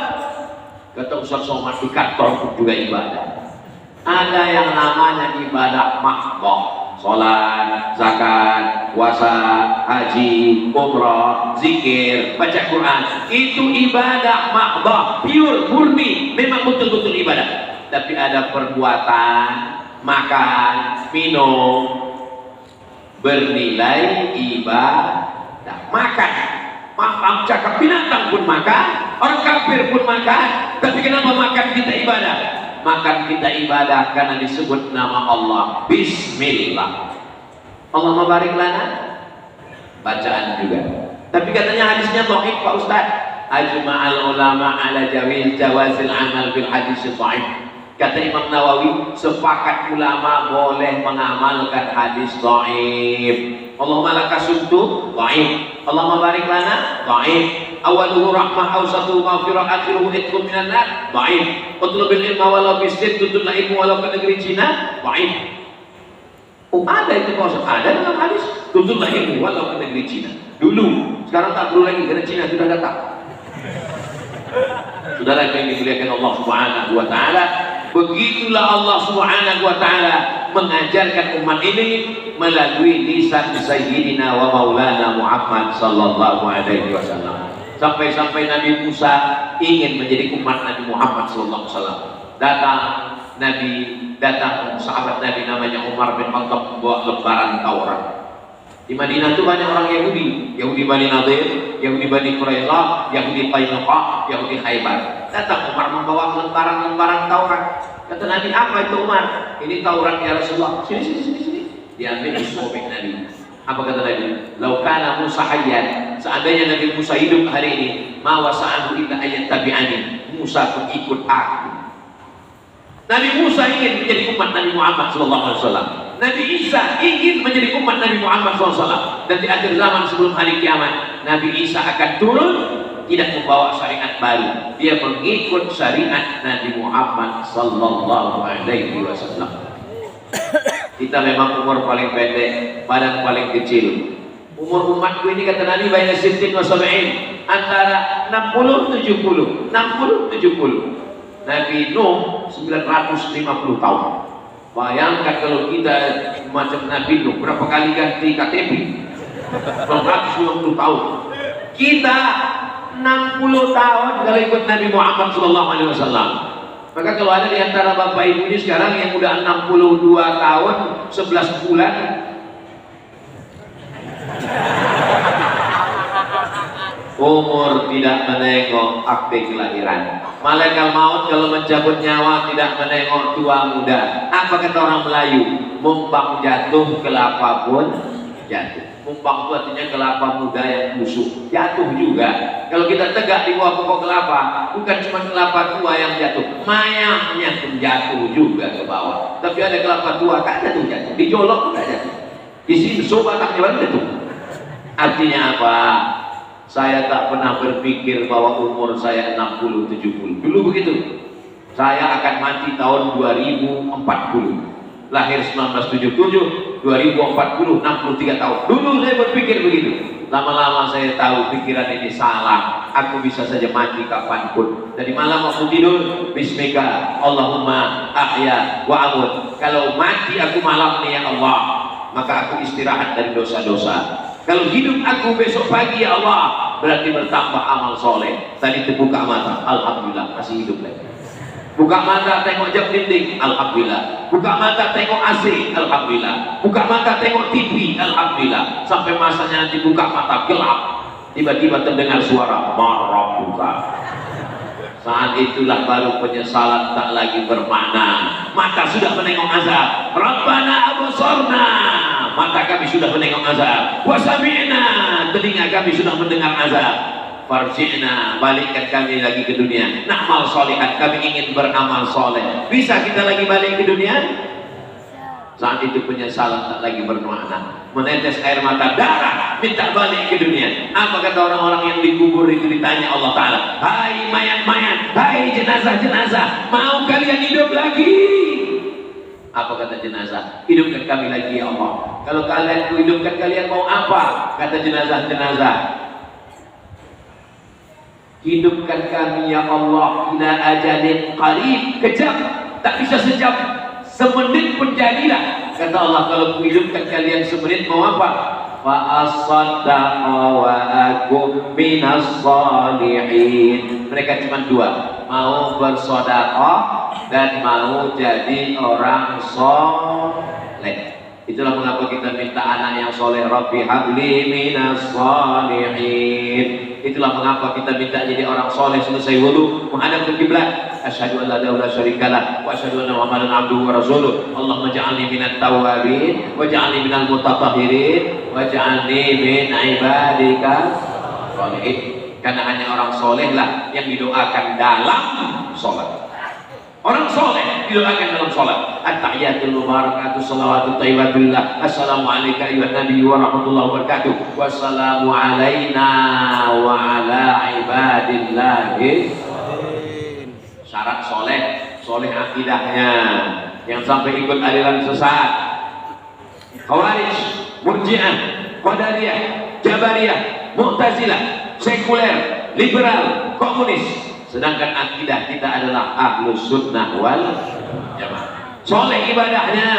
Kata Ustaz Somad, di kantor pun juga ibadah. Ada yang namanya ibadah mahdoh, sholat, zakat, puasa, haji, umrah, zikir, baca Quran. Itu ibadah mahdoh, pure, murni, memang betul-betul ibadah. Tapi ada perbuatan, makan, minum, bernilai ibadah. Makan, maaf cakap, binatang pun makan, orang kafir pun makan. Tapi kenapa makan kita ibadah? Makan kita ibadah karena disebut nama Allah, Bismillah. Allah mabarik lana, bacaan juga. Tapi katanya hadisnya dhaif Pak Ustaz. Ajma'al ulama ala jawazil amal bil hadis dhaif. Kata Imam Nawawi, sepakat ulama boleh mengamalkan hadis dhaif. Allahumma lakasumtu dhaif. Allahumma barik lana dhaif. Awaluhu rahmah, awsatuhu maghfirah, akhiruhu itqun minan nar dhaif. Utlubil ilma walau bisjid, tutul ilmu walau ke negeri Cina dhaif. Oh, ada itu Pak Ustaz, ada dalam hadis tutul ilmu walau ke negeri Cina. Dulu, sekarang tak perlu lagi karena Cina sudah datang. Saudara yang dimuliakan Allah Subhanahu wa taala, begitulah Allah Subhanahu wa taala mengajarkan umat ini melalui lisan Sayyidina wa Maulana Muhammad sallallahu alaihi wasallam. Sampai-sampai Nabi Musa ingin menjadi umat Nabi Muhammad sallallahu alaihi wasallam. Datang sahabat Nabi namanya Umar bin Khattab membawa lembaran Taurat. Di Madinah itu banyak orang Yahudi, Yahudi Bani Nadir, Yahudi Bani Quraisyah, Yahudi Qainuqa, Yahudi Khaybar. Datang Umar membawa lembaran Taurat. Kata Nabi, apa itu Umar? Ini Taurat ya Rasulullah. Sini. Diambil di sobek Nabi. Apa kata Nabi? Lau kana Musa hayyan, seandainya Nabi Musa hidup hari ini, ma wasa'ahu illa ayat tabi'ani. Musa pun ikut aku. Nabi Musa ingin menjadi umat Nabi Muhammad SAW. Nabi Isa ingin menjadi umat Nabi Muhammad SAW. Dan di akhir zaman sebelum hari kiamat, Nabi Isa akan turun, tidak membawa syariat baru. Dia mengikut syariat Nabi Muhammad SAW. Kita memang umur paling pendek, badan paling kecil. Umur umatku ini kata Nabi baina sittin wa sab'in, antara 60 70. Nabi Nuh 950 tahun. Bayangkan kalau kita macam Nabi Nuh, berapa kali ganti KTP? 950 tahun. Kita 60 tahun kalau ikut Nabi Muhammad SAW. Maka kalau ada di antara bapak ibu ini sekarang yang udah 62 tahun 11 bulan, umur tidak menengok akte kelahiran. Malaikat maut kalau mencabut nyawa tidak menengok tua muda. Apa kata orang Melayu? Mumpang jatuh kelapa pun jatuh. Mumpang itu artinya kelapa muda yang busuk, jatuh juga. Kalau kita tegak di bawah pokok kelapa, bukan cuma kelapa tua yang jatuh, mayangnya pun jatuh juga ke bawah. Tapi ada kelapa tua kan jatuh, dijolok pun jatuh. Di sini sobatnya baru jatuh. Artinya apa? Saya tak pernah berpikir bahwa umur saya 60-70. Dulu begitu. Saya akan mati tahun 2040. Lahir 1977, 2040, 63 tahun. Dulu saya berpikir begitu. Lama-lama saya tahu pikiran ini salah. Aku bisa saja mati kapanpun. Dari malam aku tidur, Bismika, Allahumma ahya wa amut. Kalau mati aku malam nih ya Allah, maka aku istirahat dari dosa-dosa. Kalau hidup aku besok pagi ya Allah, berarti bertambah amal soleh. Tadi terbuka mata, alhamdulillah masih hidup lagi. Buka mata tengok jam dinding, alhamdulillah. Buka mata tengok AC, alhamdulillah. Buka mata tengok TV, alhamdulillah. Sampai masanya nanti buka mata gelap, tiba-tiba terdengar suara marah buka. Saat itulah baru penyesalan tak lagi bermakna. Mata sudah menengok azab. Rabbana absorna, mata kami sudah menengok azab. Wasami'na, telinga kami sudah mendengar azab. Farji'na, balikkan kami lagi ke dunia. Na'mal sholihat, kami ingin beramal soleh. Bisa kita lagi balik ke dunia? Saat itu penyesalan tak lagi bermakna. Menetes air mata darah, minta balik ke dunia. Apa kata orang-orang yang dikubur itu? Ditanya Allah Ta'ala, hai mayat-mayat, hai jenazah-jenazah, mau kalian hidup lagi? Apa kata jenazah? Hidupkan kami lagi ya Allah. Kalau kalian hidupkan, kalian mau apa? Kata jenazah-jenazah, hidupkan kami ya Allah ila ajalin qarib, kejam, tak bisa sejam, semenit pun jadilah. Kata Allah, kalau kuhidupkan kalian semenit mau apa? Fa asaddaqa wa akum minas salihin. Mereka cuma dua, mau bersedekah dan mau jadi orang soleh. Itulah mengapa kita minta anak yang soleh. Rabbi habli minas salihin. Itulah mengapa kita minta jadi orang soleh. Selesai wudu menghadap ke kiblat, asyhadu an la ilaha illallah syarikalah wa asyhadu anna muhammadan abduhu wa rasuluh. Allahumma ja'alni minat tawwabin waj'alni minal mutatahhirin waj'alni min ibadika sholihin. Karena hanya orang soleh lah yang didoakan dalam sholat. Orang soleh didoakan dalam sholat. At-tahiyatul mubarakatuh salawatut thayyibatullah. Assalamu alayka ayyuhan nabi wa rahmatullahi wa barakatuh. Wassalamu alayna wa ala ibadillahi. Syarat soleh, soleh akidahnya. Yang sampai ikut aliran sesat, Khawarij, Murji'ah, Qadariyah, Jabariyah, Mu'tazilah, sekuler, liberal, komunis. Sedangkan akidah kita adalah ahlus sunnah wal jamaah. Soleh ibadahnya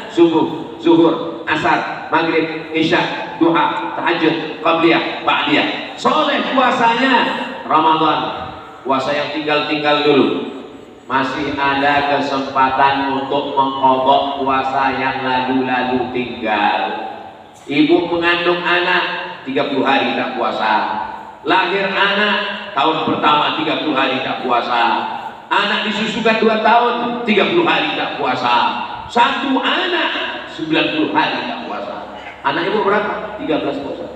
subuh, zuhur, asar, maghrib, isya, duha, tahajud, qabliyah, ba'diyah. Soleh puasanya Ramadan, puasa yang tinggal-tinggal dulu. Masih ada kesempatan untuk mengqadha puasa yang lalu-lalu tinggal. Ibu mengandung anak 30 hari tak puasa. Lahir anak tahun pertama 30 hari tak puasa. Anak disusukan 2 tahun 30 hari tak puasa. Satu anak 90 hari tak puasa. Anak ibu berapa? 13 puasa.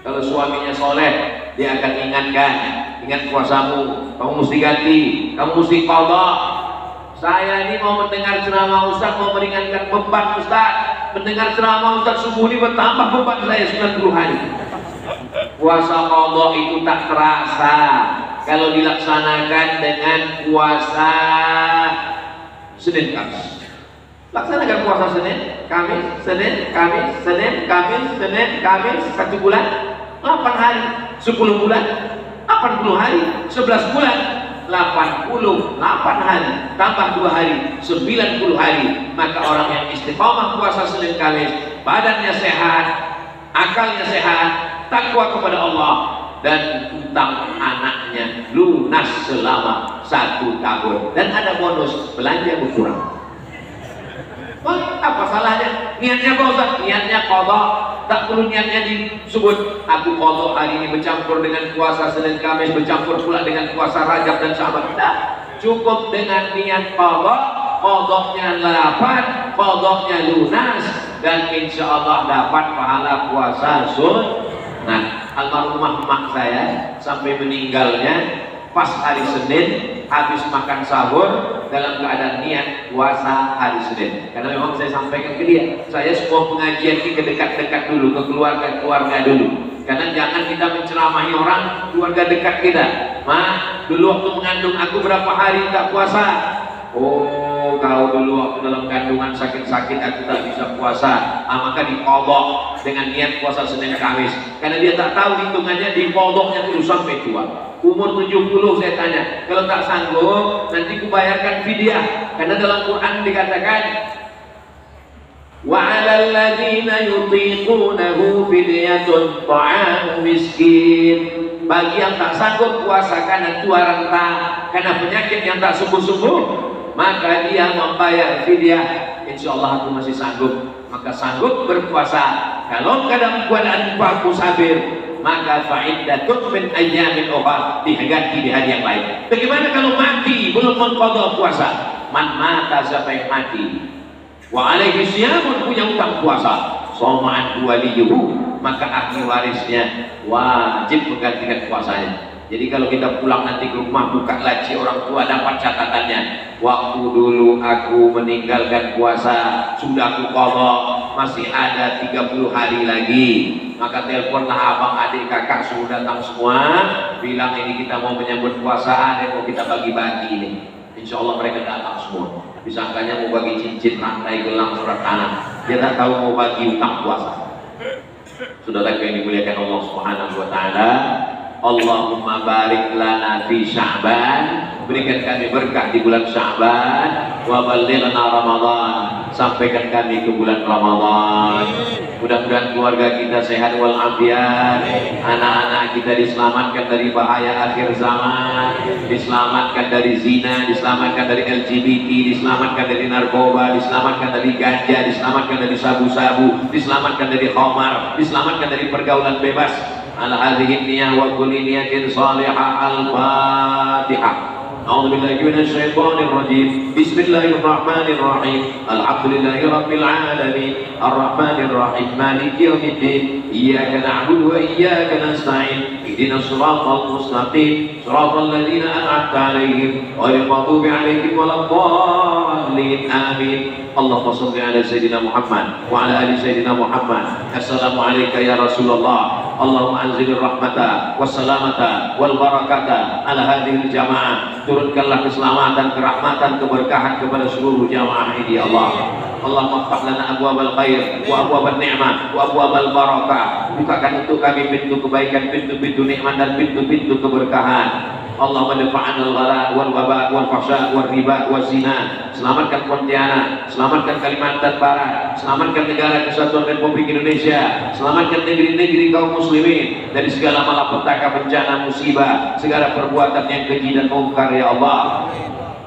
Kalau suaminya soleh, dia akan ingatkan, ingat puasamu, kamu mesti ganti, kamu mesti qadha. Saya ini mau mendengar ceramah Ustaz, mau meringankan beban Ustaz. Mendengar ceramah Ustaz subuh ini bertambah beban saya 90 hari. Puasa qadha itu tak terasa kalau dilaksanakan dengan puasa Senin Kamis. Laksanakan puasa Senin, Kamis, Senin, Kamis, Senin, Kamis, Senin, Kamis, 1 bulan, 8 hari, 10 bulan, 80 hari, 11 bulan, 88 hari, tambah 2 hari, 90 hari. Maka orang yang istiqomah puasa Senin Kamis, badannya sehat, akalnya sehat, takwa kepada Allah, dan utang anaknya lunas selama 1 tahun, dan ada bonus belanja berkurang. Wah, apa salahnya? Niatnya apa Ustaz? Niatnya qadha, tak perlu niatnya disebut aku qadha hari ini bercampur dengan puasa Senin Kamis, bercampur pula dengan puasa Rajab dan Sya'ban. Tidak, cukup dengan niat qadha, qadhanya lapan, qadhanya lunas, dan insya Allah dapat pahala puasa sunnah. Almarhumah emak saya sampai meninggalnya pas hari Senin, habis makan sahur dalam keadaan niat puasa hari Senin. Karena memang saya sampaikan ke dia, saya semua pengajian ini ke dekat-dekat dulu, ke keluarga-keluarga dulu. Karena jangan kita menceramahi orang keluarga dekat kita. Dulu waktu mengandung aku berapa hari tak puasa? Oh, kau dulu waktu dalam kandungan sakit-sakit aku tak bisa puasa. Maka diqadha dengan niat puasa Senin Kamis. Karena dia tak tahu hitungannya, diqadhanya dulu sampai tua. Umur 70 saya tanya, kalau tak sanggup nanti kubayarkan fidyah. Karena dalam Quran dikatakan wa 'alal ladzina yutiqunahu fidyatun ta'amu miskin. Bagi yang tak sanggup puasa karena tua renta, karena penyakit yang tak sembuh-sembuh, maka dia membayar fidyah. Insya Allah aku masih sanggup, maka sanggup berpuasa. Kalau keadaan aku sabir, maka fa'iddatun min ayyamin ukhra, diganti di hari yang lain. Bagaimana kalau mati belum mengqadha puasa? Man mata, siapa yang mati wa alaihi siyamun, punya utang puasa, soma'an waliyuhu, maka ahli warisnya wajib menggantikan puasanya. Jadi kalau kita pulang nanti ke rumah, buka laci orang tua, dapat catatannya, waktu dulu aku meninggalkan puasa, sudah aku qadha, masih ada 30 hari lagi. Maka teleponlah abang, adik, kakak suruh datang semua, bilang ini kita mau menyambut puasa, ada mau kita bagi-bagi ini. Insya Allah mereka datang semua. Disangkanya mau bagi cincin, rantai, gelang, surat tanah. Dia tak tahu mau bagi utang puasa. Saudara yang dimuliakan Allah Subhanahu wa taala, Allahumma barik lana fi Sya'ban, berikan kami berkah di bulan Sya'ban, wa ballighna Ramadan, sampaikan kami ke bulan Ramadan. Mudah-mudahan keluarga kita sehat walafiat, anak-anak kita diselamatkan dari bahaya akhir zaman, diselamatkan dari zina, diselamatkan dari LGBT, diselamatkan dari narkoba, diselamatkan dari ganja, diselamatkan dari sabu-sabu, diselamatkan dari khamar, diselamatkan dari pergaulan bebas. Ala hadhihi niyyah wa kulli niyatin salihah. Al-Fatihah. أعوذ بالله من الشيطان الرجيم. بسم الله الرحمن الرحيم. الحمد لله رب العالمين الرحمن الرحيم مالك يوم الدين إياك نعبد وإياك نستعين اهدنا الصراط المستقيم صراط الذين أنعمت عليهم غير المغضوب عليهم ولا الضالين آمين. اللهم صل على سيدنا محمد وعلى آل سيدنا محمد. السلام عليك يا رسول الله. اللهم أنزل الرحمة والسلامة والبركة على هذه الجماعة. Turunkanlah keselamatan, kerahmatan, keberkahan kepada seluruh jamaah ini ya Allah. Allahumma ftah lana abwabal khair wa abwabal ni'mah wa abwabal barakah. Bukakan untuk kami pintu kebaikan, pintu-pintu nikmat dan pintu-pintu keberkahan. Allahumma dafa'an al-ghala wal waba wal fahsya wal riba wal zina. Selamatkan Pontianak, selamatkan Kalimantan Barat, selamatkan negara kesatuan Republik Indonesia, selamatkan negeri-negeri kaum muslimin dari segala malapetaka, bencana, musibah, segala perbuatan yang keji dan mungkar ya Allah.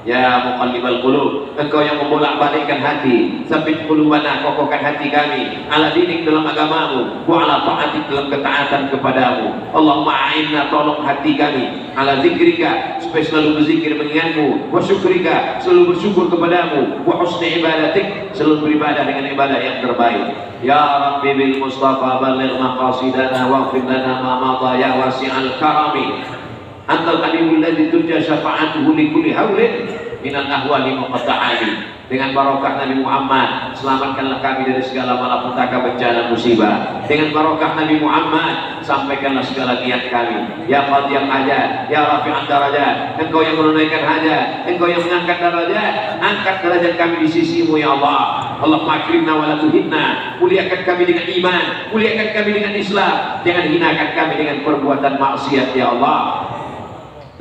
Ya muqallibal qulub, engkau yang membolak-balikkan hati, sabit qulubana, kokohkan hati kami ala dinik dalam agamamu, wa ala ta'atik dalam ketaatan kepadamu. Allahumma a'inna, tolong hati kami ala zikrika, supaya selalu berzikir mengingatmu, wa syukrika, selalu bersyukur kepadamu, wa husni ibadatik, selalu beribadah dengan ibadah yang terbaik. Ya Rabbi bil Mustafa balligh maqasidana waghfir lana ma madha ya wasi'al karami. Antal alimul ladzi turja syafa'atuhu li kulli haulin minal ahwali muqatta'ani. Dengan barokah Nabi Muhammad, selamatkanlah kami dari segala malapetaka, bencana, musibah. Dengan barokah Nabi Muhammad, sampaikanlah segala niat kami. Ya qadiyal hajat, ya rafi'an darajat, engkau yang menunaikan hajat, engkau yang mengangkat darajat, angkat derajat kami di sisimu ya Allah. Allahumma akrimna wa la tuhinna, muliakan kami dengan iman, muliakan kami dengan Islam, jangan hinakan kami dengan perbuatan maksiat ya Allah.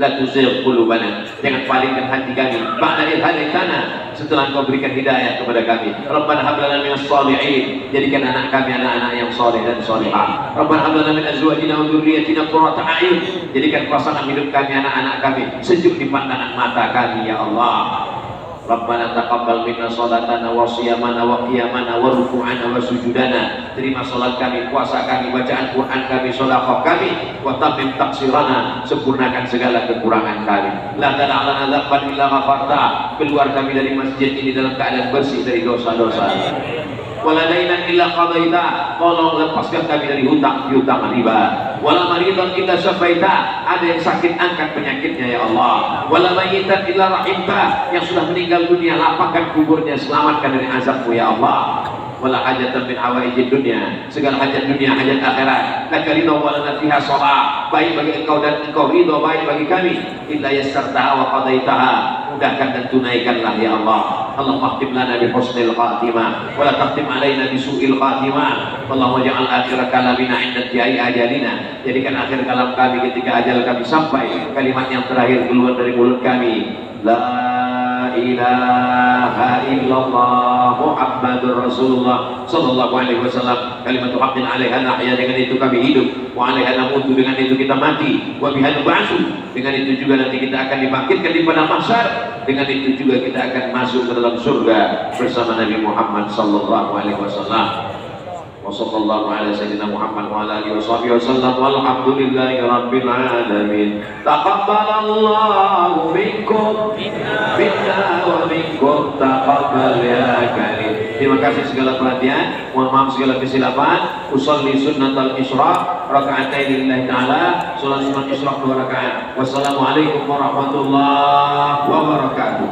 La tuzigh qulubana, jangan palingkan hati kami ba'da idh hadaitana, setelah Engkau berikan hidayah kepada kami. Rabbana hab lana minas shalihin, jadikan anak kami anak-anak yang saleh dan salihah. Rabbana hab lana min azwajina wa dhurriyyatina qurrata a'yun, jadikan pasangan hidup kami, anak-anak kami sejuk di pandangan mata kami ya Allah. Rabbana taqabbal minna salatana wa siyamana wa qiyamana wa ruku'ana wa sujudana. Terima salat kami, puasa kami, bacaan Quran kami, sedekah kami, wa tammim taqsirana, sempurnakan segala kekurangan kami. La tad'alana dzamban illa ghafarta, keluar kami dari masjid ini dalam keadaan bersih dari dosa-dosa. Wala dainan illa qadaita, tolong lepaskan kami dari hutang piutang riba. Wala maridan illa syafaita, ada yang sakit angkat penyakitnya ya Allah. Wala mayitan illa rahimta, yang sudah meninggal dunia lapangkan kuburnya, selamatkan dari azabmu ya Allah. Wala hajatan min hawaijid dunia, segala hajat dunia, hajat akhirat. Laka ridha wa lana fiha shalah, baik bagi engkau dan engkau ridha baik bagi kami. Illa yassartaha wa qadaitaha, mudahkan dan tunaikanlah ya Allah. Allahumma khtim lana bi husnil khatimah wa la takhtim alaina bi su'il khatimah. Allahumma ja'al akhir kalamina 'inda tiai ajalina, jadikan akhir kalam kami ketika ajal kami sampai, kalimat yang terakhir keluar dari mulut kami, la ilaha illallah Muhammadur Rasulullah sallallahu alaihi wasallam. Kalimat haqqin 'alaiha nahya, dengan itu kami hidup, wa 'alaiha namutu, dengan itu kita mati, wa biha nub'atsu, dengan itu juga nanti kita akan dibangkitkan di padang mahsyar, dengan itu juga kita akan masuk ke dalam surga bersama Nabi Muhammad sallallahu alaihi wasallam. Wa sallallahu ala sayyidina Muhammad wa ala alihi washabihi wasallam, walhamdulillahi rabbil alamin. Taqabbalallahu minkum minna wa minkum taqabbal ya karim. Terima kasih segala perhatian, mohon maaf segala kesilapan. Usolli sunnatal isyraq raka'atain lillahi ta'ala, salat sunat isyraq 2 rakaat. Wassalamualaikum warahmatullahi wabarakatuh.